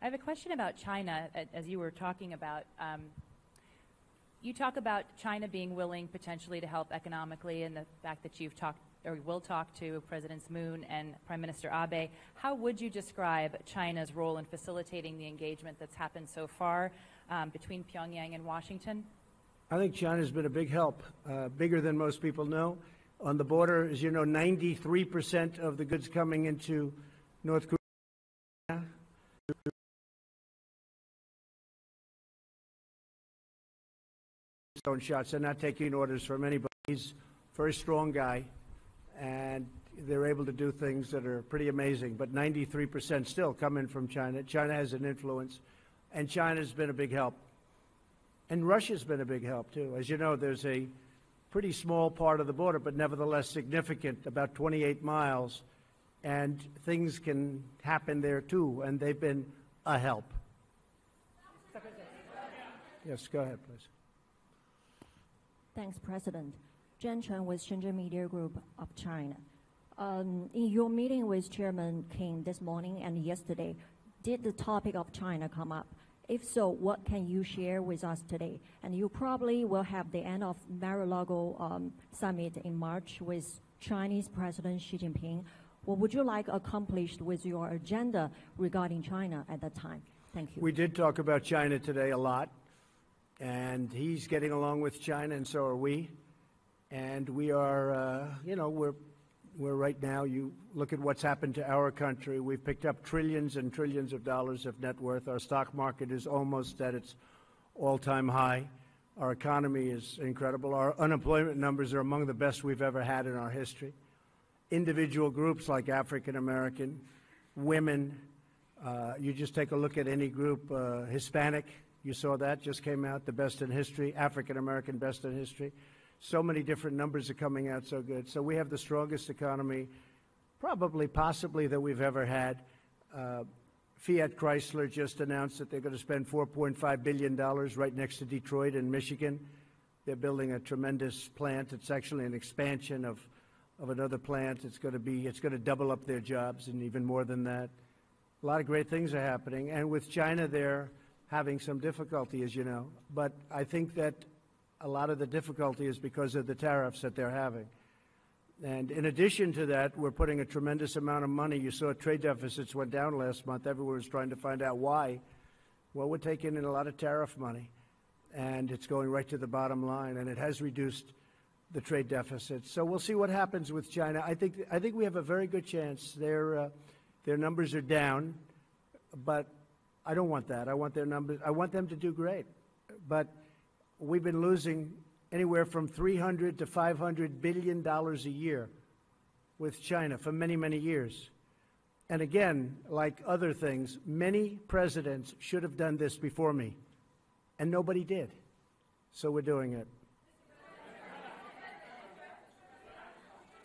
I have a question about China, as you were talking about. You talk about China being willing potentially to help economically, and the fact that you've talked or will talk to Presidents Moon and Prime Minister Abe. How would you describe China's role in facilitating the engagement that's happened so far between Pyongyang and Washington? I think China's been a big help, bigger than most people know. On the border, as you know, 93% of the goods coming into North Korea own shots. They're not taking orders from anybody. He's a very strong guy, and they're able to do things that are pretty amazing. But 93% still come in from China. China has an influence, and China's been a big help. And Russia's been a big help, too. As you know, there's a pretty small part of the border, but nevertheless significant, about 28 miles, and things can happen there, too, and they've been a help. Yes, go ahead, please. Thanks, President. Jen Chen with Shenzhen Media Group of China. In your meeting with Chairman Kim this morning and yesterday, did the topic of China come up? If so, what can you share with us today? And you probably will have the end of Mar-a-Lago summit in March with Chinese President Xi Jinping. What would you like accomplished with your agenda regarding China at that time? Thank you. We did talk about China today a lot, and he's getting along with China, and so are we. And we are, we're right now, you look at what's happened to our country. We've picked up trillions and trillions of dollars of net worth. Our stock market is almost at its all-time high. Our economy is incredible. Our unemployment numbers are among the best we've ever had in our history. Individual groups like African American, women, you just take a look at any group, Hispanic, you saw that, just came out, the best in history, African American, best in history. So many different numbers are coming out so good. So we have the strongest economy, probably, possibly, that we've ever had. Fiat Chrysler just announced that they're going to spend $4.5 billion right next to Detroit in Michigan. They're building a tremendous plant. It's actually an expansion of another plant. It's going to double up their jobs and even more than that. A lot of great things are happening. And with China, they're having some difficulty, as you know. But I think that a lot of the difficulty is because of the tariffs that they're having. And in addition to that, we're putting a tremendous amount of money. You saw trade deficits went down last month. Everyone was trying to find out why. Well, we're taking in a lot of tariff money, and it's going right to the bottom line, and it has reduced the trade deficit. So we'll see what happens with China. I think we have a very good chance. Their numbers are down, but I don't want that. I want their numbers. I want them to do great. But we've been losing anywhere from $300 to $500 billion a year with China for many, many years. And again, like other things, many presidents should have done this before me, and nobody did. So we're doing it.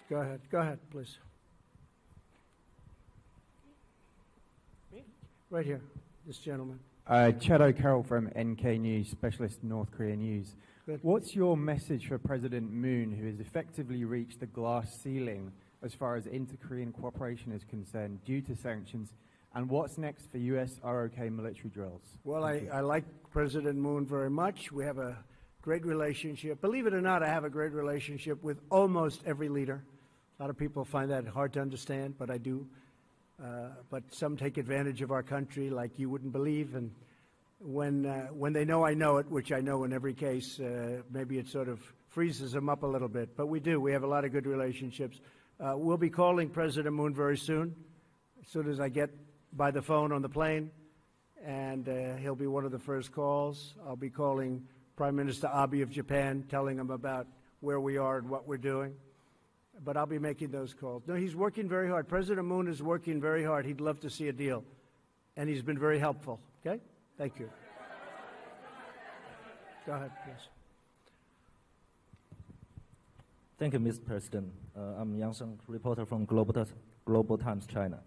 Go ahead, please. Right here, this gentleman. Chad O'Carroll from NK News, Specialist North Korea News. Good. What's your message for President Moon, who has effectively reached the glass ceiling as far as inter-Korean cooperation is concerned due to sanctions? And what's next for U.S. ROK military drills? Well, I like President Moon very much. We have a great relationship. Believe it or not, I have a great relationship with almost every leader. A lot of people find that hard to understand, but I do. But some take advantage of our country like you wouldn't believe. And when they know I know it, which I know in every case, maybe it sort of freezes them up a little bit. But we do. We have a lot of good relationships. We'll be calling President Moon very soon as I get by the phone on the plane. And he'll be one of the first calls. I'll be calling Prime Minister Abe of Japan, telling him about where we are and what we're doing. But I'll be making those calls. No, he's working very hard. President Moon is working very hard. He'd love to see a deal. And he's been very helpful. Okay? Thank you. Go ahead, please. Thank you, Mr. President. I'm Yang Sheng, reporter from Global Times China.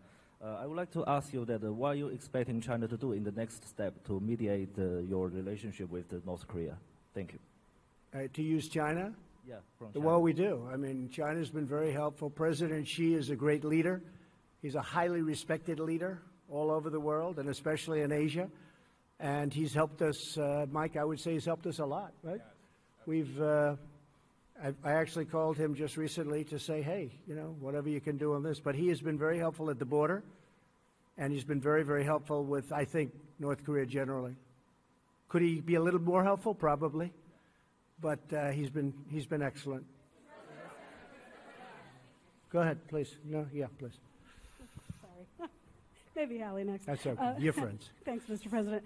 I would like to ask you that what are you expecting China to do in the next step to mediate your relationship with North Korea? Thank you. To use China? Yeah, from China. Well, we do. I mean, China's been very helpful. President Xi is a great leader. He's a highly respected leader all over the world, and especially in Asia. And he's helped us, Mike, I would say he's helped us a lot, right? I actually called him just recently to say, hey, whatever you can do on this. But he has been very helpful at the border, and he's been very, very helpful with, I think, North Korea generally. Could he be a little more helpful? Probably. But he's been excellent. Go ahead, please. No, yeah, please. Sorry. Maybe Hallie next. That's okay. You're friends. Thanks, Mr. President.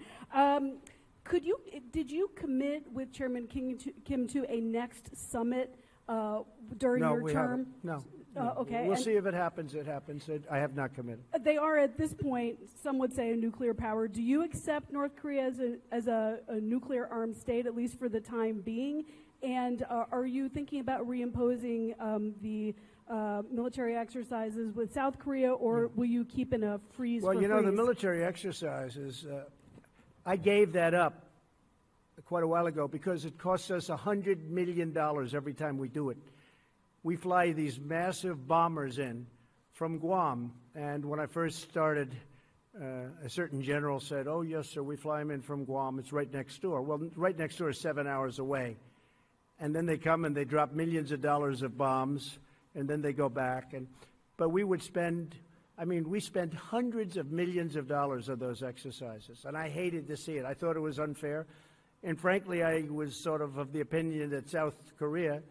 Did you commit with Chairman Kim to a next summit during your term? No. Okay. We'll see if it happens. It happens. I have not committed. They are at this point, some would say, a nuclear power. Do you accept North Korea as a nuclear armed state, at least for the time being? And are you thinking about reimposing the military exercises with South Korea, or will you keep in a freeze? Well, the military exercises, I gave that up quite a while ago because it costs us $100 million every time we do it. We fly these massive bombers in from Guam, and when I first started, a certain general said, "Oh, yes, sir, we fly them in from Guam. It's right next door." Well, right next door is 7 hours away. And then they come and they drop millions of dollars of bombs, and then they go back. But we would spend, we spent hundreds of millions of dollars on those exercises, and I hated to see it. I thought it was unfair. And frankly, I was sort of the opinion that South Korea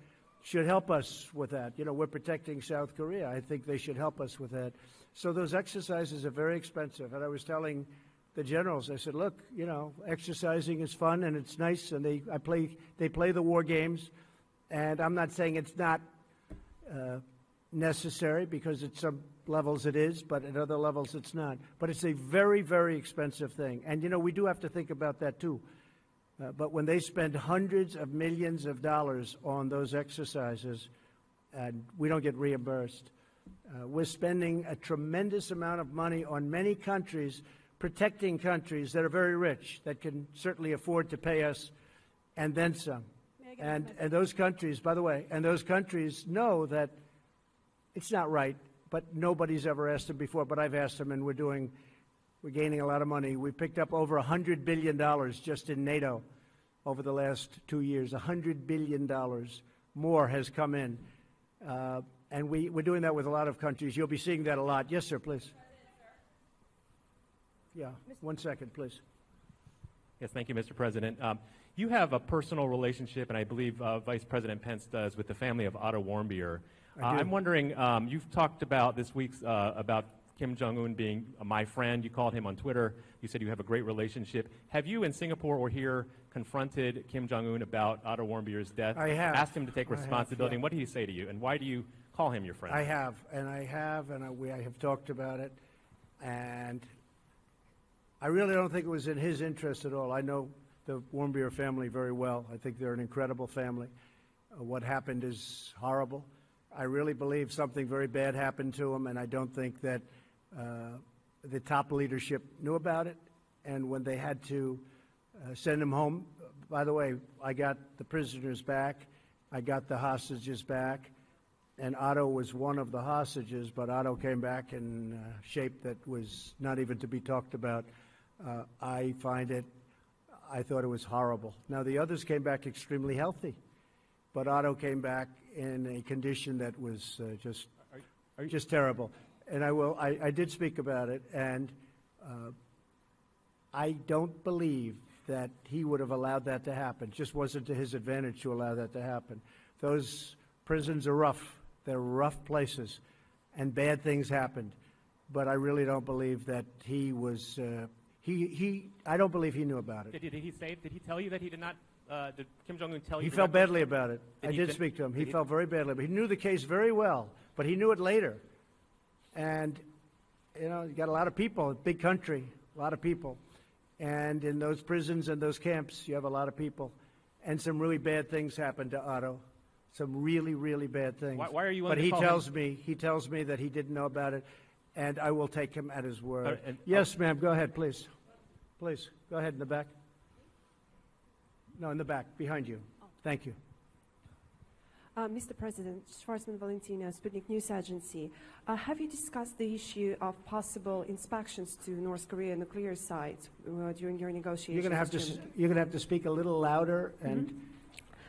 should help us with that. We're protecting South Korea. I think they should help us with that. So those exercises are very expensive. And I was telling the generals, I said, look, exercising is fun and it's nice, and they play the war games. And I'm not saying it's not necessary, because at some levels it is, but at other levels it's not. But it's a very, very expensive thing. And, we do have to think about that too. But when they spend hundreds of millions of dollars on those exercises, and we don't get reimbursed, we're spending a tremendous amount of money on many countries, protecting countries that are very rich, that can certainly afford to pay us, and then some. And those countries, by the way, those countries know that it's not right, but nobody's ever asked them before. But I've asked them, and we're gaining a lot of money. We picked up over $100 billion just in NATO over the last 2 years. $100 billion more has come in. And we're doing that with a lot of countries. You'll be seeing that a lot. Yes, sir, please. Yeah, 1 second, please. Yes, thank you, Mr. President. You have a personal relationship, and I believe Vice President Pence does, with the family of Otto Warmbier. I'm wondering, you've talked about this week about Kim Jong Un being my friend. You called him on Twitter. You said you have a great relationship. Have you in Singapore or here confronted Kim Jong Un about Otto Warmbier's death? I have. Asked him to take responsibility. And what did he say to you? And why do you call him your friend? I have, and I have talked about it. And I really don't think it was in his interest at all. I know the Warmbier family very well. I think they're an incredible family. What happened is horrible. I really believe something very bad happened to him, and I don't think that the top leadership knew about it. And when they had to send him home, by the way, I got the prisoners back, I got the hostages back, and Otto was one of the hostages, but Otto came back in shape that was not even to be talked about. I thought it was horrible. Now, the others came back extremely healthy, but Otto came back in a condition that was just terrible. And I did speak about it, and I don't believe that he would have allowed that to happen. It just wasn't to his advantage to allow that to happen. Those prisons are rough. They're rough places, and bad things happened. But I really don't believe that he was. I don't believe he knew about it. Did he tell you that he did not? Did Kim Jong Un tell you? He felt badly about it. I did speak to him. He felt very badly. But he knew the case very well, but he knew it later. And you got a lot of people, a big country, a lot of people, and in those prisons and those camps, you have a lot of people, and some really bad things happened to Otto. Some really, really bad things. Why are you? But he tells me that he didn't know about it, and I will take him at his word. Yes, ma'am. Go ahead, please. Please go ahead in the back. No, in the back, behind you. Thank you. Mr. President, Schwarzman Valentina, Sputnik News Agency. Have you discussed the issue of possible inspections to North Korea nuclear sites during your negotiations? You're going to have to speak a little louder. And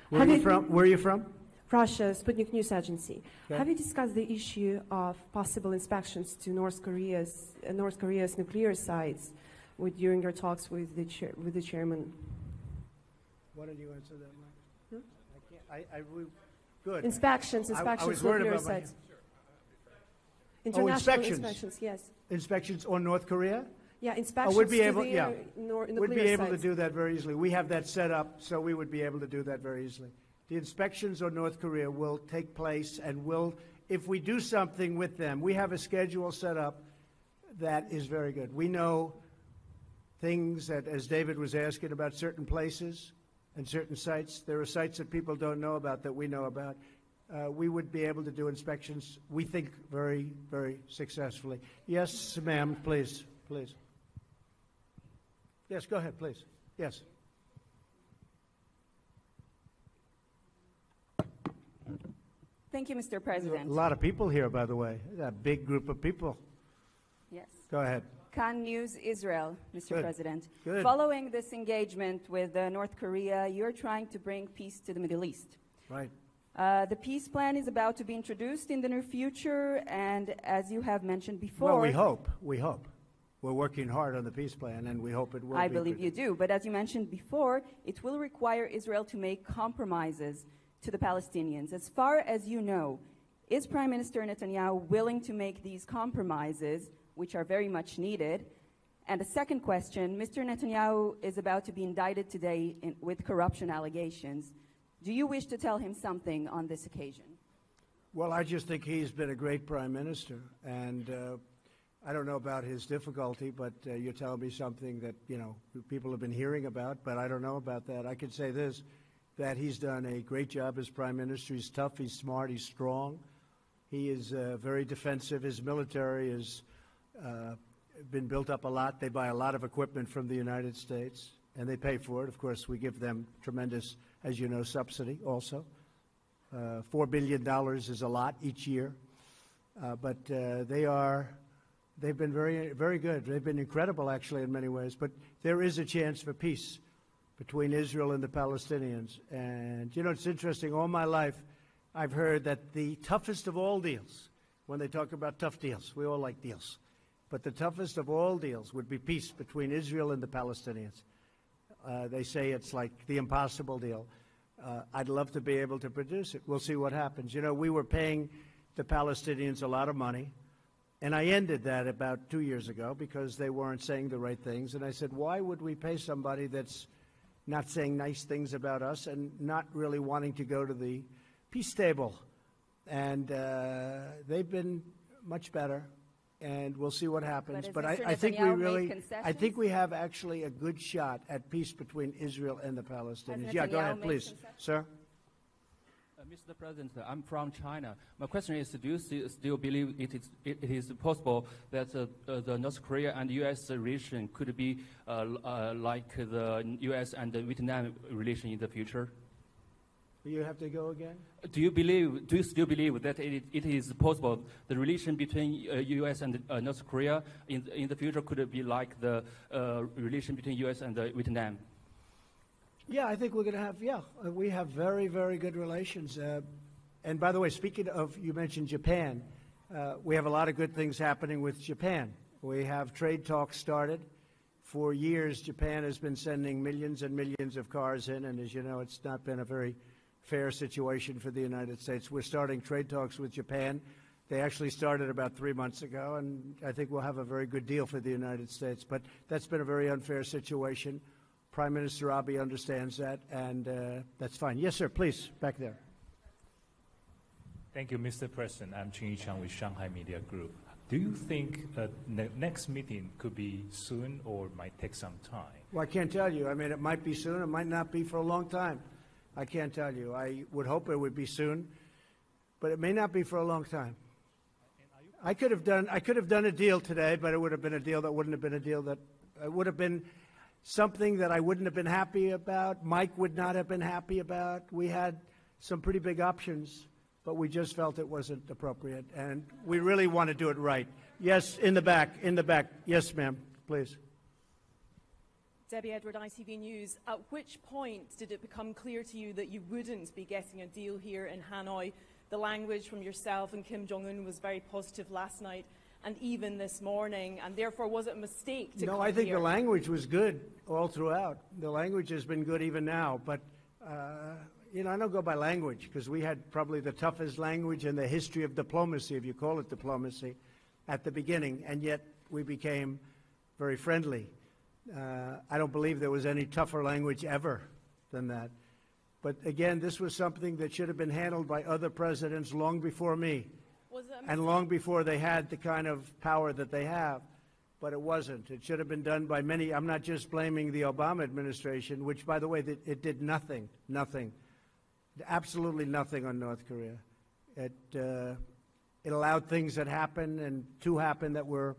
where are you from? Where are you from? Russia, Sputnik News Agency. Okay. Have you discussed the issue of possible inspections to North Korea's nuclear sites during your talks with the chairman? Why don't you answer that, Mike? I can't. Good. Inspections I was to worried nuclear about sites. International inspections, yes. Inspections on North Korea? Yeah, inspections we'd be to able, the yeah, nuclear we'd be able to sites. do that very easily. We have that set up, so we would be able to do that very easily. The inspections on North Korea will take place, and will, if we do something with them, we have a schedule set up that is very good. We know things that, as David was asking about certain places and certain sites, there are sites that people don't know about that we know about. We would be able to do inspections, we think, very, very successfully. Yes, ma'am, please, please. Yes, go ahead, please. Yes. Thank you, Mr. President. A lot of people here, by the way. A big group of people. Yes. Go ahead. Khan News Israel, Mr. Good. President. Good. Following this engagement with North Korea, you're trying to bring peace to the Middle East. Right. The peace plan is about to be introduced in the near future, and as you have mentioned before... Well, we hope. We hope. We're working hard on the peace plan, and we hope it will be. I believe you do, but as you mentioned before, it will require Israel to make compromises to the Palestinians. As far as you know, is Prime Minister Netanyahu willing to make these compromises, which are very much needed? And a second question, Mr. Netanyahu is about to be indicted today with corruption allegations. Do you wish to tell him something on this occasion? Well, I just think he's been a great prime minister, and I don't know about his difficulty, but you're telling me something that, you know, people have been hearing about, but I don't know about that. I can say this, that he's done a great job as prime minister. He's tough, he's smart, he's strong. He is very defensive. His military has been built up a lot. They buy a lot of equipment from the United States, and they pay for it. Of course, we give them tremendous, as you know, subsidy also. $4 billion is a lot each year, but they've been very, very good. They've been incredible, actually, in many ways. But there is a chance for peace between Israel and the Palestinians. And, you know, it's interesting. All my life, I've heard that the toughest of all deals, when they talk about tough deals, we all like deals, but the toughest of all deals would be peace between Israel and the Palestinians. They say it's like the impossible deal. I'd love to be able to produce it. We'll see what happens. You know, we were paying the Palestinians a lot of money, and I ended that about 2 years ago because they weren't saying the right things. And I said, why would we pay somebody that's not saying nice things about us and not really wanting to go to the peace table? And they've been much better, and we'll see what happens. But I think we have actually a good shot at peace between Israel and the Palestinians. Yeah, go ahead, please, sir. Mr. President, I'm from China. My question is, do you still believe it is possible that the North Korea and U.S. relation could be like the U.S. and the Vietnam relation in the future? You have to go again? Do you still believe that it is possible the relation between U.S. and North Korea in the future could be like the relation between U.S. and Vietnam? Yeah, I think we're going to have, we have very, very good relations. And by the way, speaking of, you mentioned Japan, we have a lot of good things happening with Japan. We have trade talks started. For years, Japan has been sending millions and millions of cars in, and as you know, it's not been a very fair situation for the United States. We're starting trade talks with Japan. They actually started about 3 months ago, and I think we'll have a very good deal for the United States. But that's been a very unfair situation. Prime Minister Abe understands that, and that's fine. Yes, sir, please, back there. Thank you, Mr. President. I'm Ching Yichang with Shanghai Media Group. Do you think the next meeting could be soon or might take some time? Well, I can't tell you. I mean, it might be soon. It might not be for a long time. I can't tell you. I would hope it would be soon, but it may not be for a long time. I could have done a deal today, but it would have been a deal that wouldn't have been a deal that would have been something that I wouldn't have been happy about. Mike would not have been happy about. We had some pretty big options, but we just felt it wasn't appropriate, and we really want to do it right. Yes, in the back, in the back. Yes, ma'am, please. Debbie Edward, ITV News. At which point did it become clear to you that you wouldn't be getting a deal here in Hanoi? The language from yourself and Kim Jong Un was very positive last night and even this morning, and therefore was it a mistake to come here? No, I think the language was good all throughout. The language has been good even now, but you know, I don't go by language because we had probably the toughest language in the history of diplomacy, if you call it diplomacy, at the beginning, and yet we became very friendly. I don't believe there was any tougher language ever than that. But again, this was something that should have been handled by other presidents long before me, and long before they had the kind of power that they have. But it wasn't. It should have been done by many. I'm not just blaming the Obama administration, which, by the way, it did nothing, absolutely nothing on North Korea. It allowed things that happened and to happen that were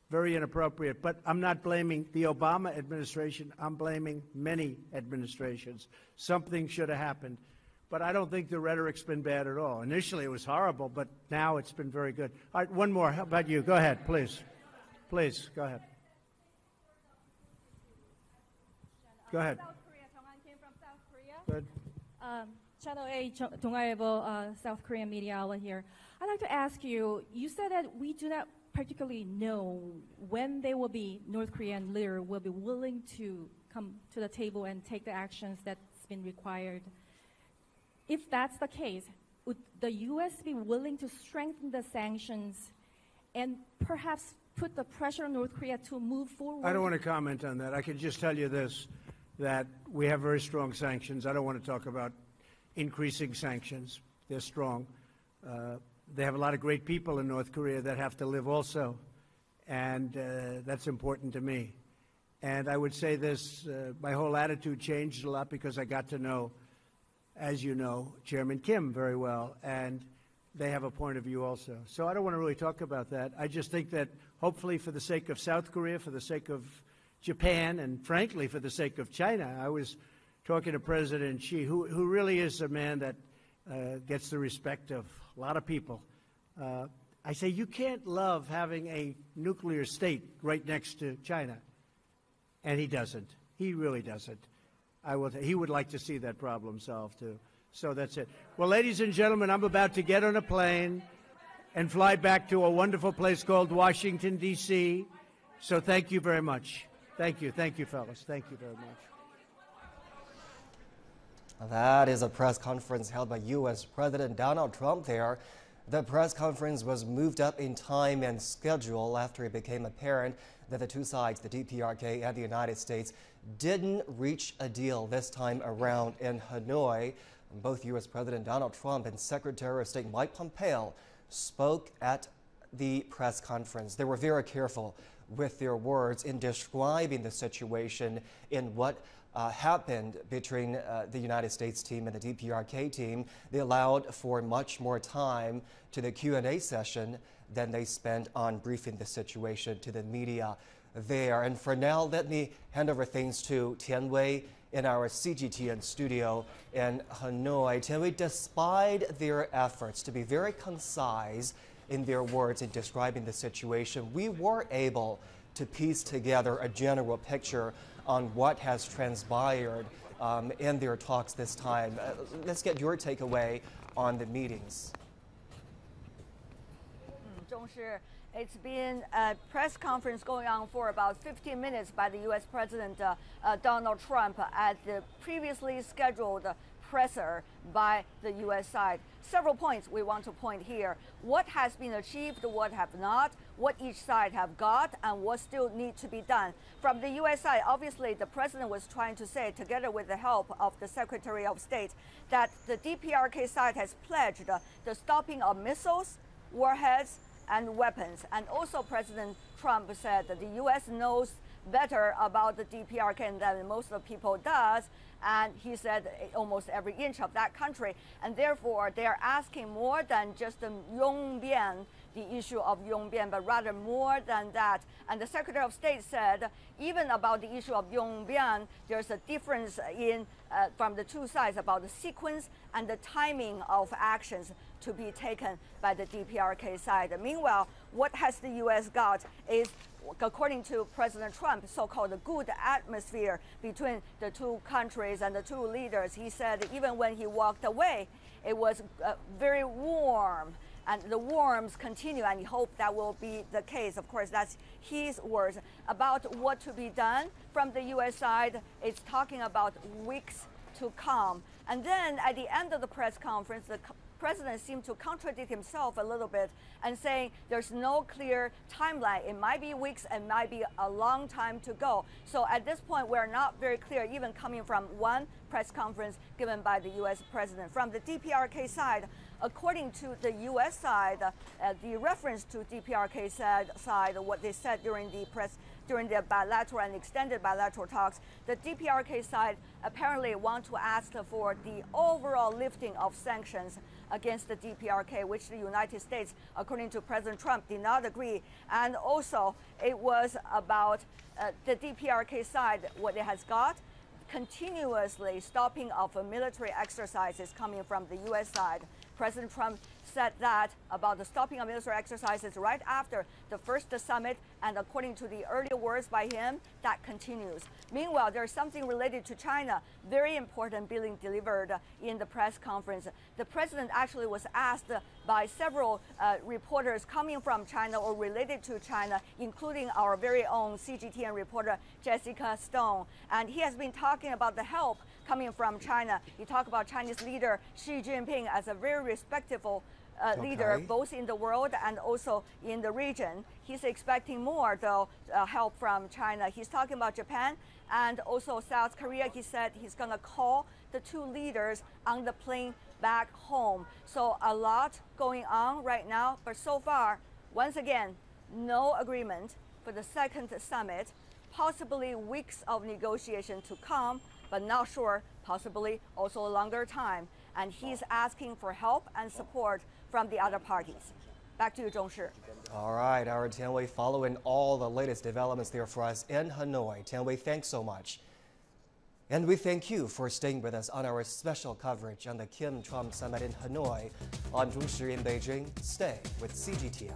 very inappropriate. But I'm not blaming the Obama administration. I'm blaming many administrations. Something should have happened. But I don't think the rhetoric's been bad at all. Initially, it was horrible, but now it's been very good. All right, one more. How about you? Go ahead, please. Please, go ahead. Go ahead. South Korea, Jong-un Kim from South Korea. Good. Channel 8, Dongaevo, South Korean media outlet here. I'd like to ask you, you said that we do not particularly know when North Korean leader will be willing to come to the table and take the actions that's been required. If that's the case, would the U.S. be willing to strengthen the sanctions and perhaps put the pressure on North Korea to move forward? I don't want to comment on that. I can just tell you this, that we have very strong sanctions. I don't want to talk about increasing sanctions. They're strong. They have a lot of great people in North Korea that have to live also, and that's important to me. And I would say this, my whole attitude changed a lot because I got to know, as you know, Chairman Kim very well, and they have a point of view also. So I don't want to really talk about that. I just think that hopefully for the sake of South Korea, for the sake of Japan, and frankly for the sake of China, I was talking to President Xi, who really is a man that gets the respect of a lot of people. I say you can't love having a nuclear state right next to China. And he doesn't. He really doesn't. He would like to see that problem solved, too. So that's it. Well, ladies and gentlemen, I'm about to get on a plane and fly back to a wonderful place called Washington, D.C. So thank you very much. Thank you. Thank you, fellas. Thank you very much. That is a press conference held by U.S. President Donald Trump there. The press conference was moved up in time and schedule after it became apparent that the two sides, the DPRK and the United States, didn't reach a deal this time around in Hanoi. Both U.S. President Donald Trump and Secretary of State Mike Pompeo spoke at the press conference. They were very careful with their words in describing the situation in what happened between the United States team and the DPRK team. They allowed for much more time to the Q&A session than they spent on briefing the situation to the media there. And for now, let me hand over things to Tianwei in our CGTN studio in Hanoi. Tianwei, despite their efforts to be very concise in their words in describing the situation, we were able to piece together a general picture on what has transpired in their talks this time. Let's get your takeaway on the meetings. It's been a press conference going on for about 15 minutes by the U.S. President Donald Trump at the previously scheduled presser by the U.S. side. Several points we want to point here. What has been achieved, what have not, what each side have got, and what still need to be done. From the U.S. side, obviously the president was trying to say, together with the help of the Secretary of State, that the DPRK side has pledged the stopping of missiles, warheads, and weapons. And also President Trump said that the U.S. knows better about the DPRK than most of the people does, and he said almost every inch of that country, and therefore they are asking more than just the Yongbian, the issue of Yongbian, but rather more than that. And the Secretary of State said even about the issue of Yongbian, there's a difference in from the two sides about the sequence and the timing of actions to be taken by the DPRK side. Meanwhile, what has the U.S. got is, according to President Trump, so-called good atmosphere between the two countries and the two leaders. He said even when he walked away, it was very warm. And the warms continue, and he hoped that will be the case. Of course, that's his words. About what to be done from the U.S. side, it's talking about weeks to come. And then at the end of the press conference, the president seemed to contradict himself a little bit and saying there's no clear timeline. It might be weeks and might be a long time to go. So at this point, we're not very clear, even coming from one press conference given by the U.S. president. From the DPRK side, according to the U.S. side, the reference to DPRK side, what they said during the bilateral and extended bilateral talks, the DPRK side apparently want to ask for the overall lifting of sanctions against the DPRK, which the United States, according to President Trump, did not agree. And also, it was about the DPRK side, what it has got, continuously stopping of military exercises coming from the U.S. side. President Trump said that about the stopping of military exercises right after the first summit, and according to the earlier words by him, that continues. Meanwhile, there's something related to China, very important, being delivered in the press conference. The president actually was asked by several reporters coming from China or related to China, including our very own CGTN reporter Jessica Stone. And he has been talking about the help coming from China. He talked about Chinese leader Xi Jinping as a very respectable leader, both in the world and also in the region. He's expecting more, though, help from China. He's talking about Japan and also South Korea. He said he's going to call the two leaders on the plane back home. So a lot going on right now. But so far, once again, no agreement for the second summit. Possibly weeks of negotiation to come, but not sure, possibly also a longer time. And he's asking for help and support from the other parties. Back to you, Zhongshi. All right, our Tianwei following all the latest developments there for us in Hanoi. Tianwei, thanks so much. And we thank you for staying with us on our special coverage on the Kim-Trump summit in Hanoi. I'm Zhongshi in Beijing. Stay with CGTN.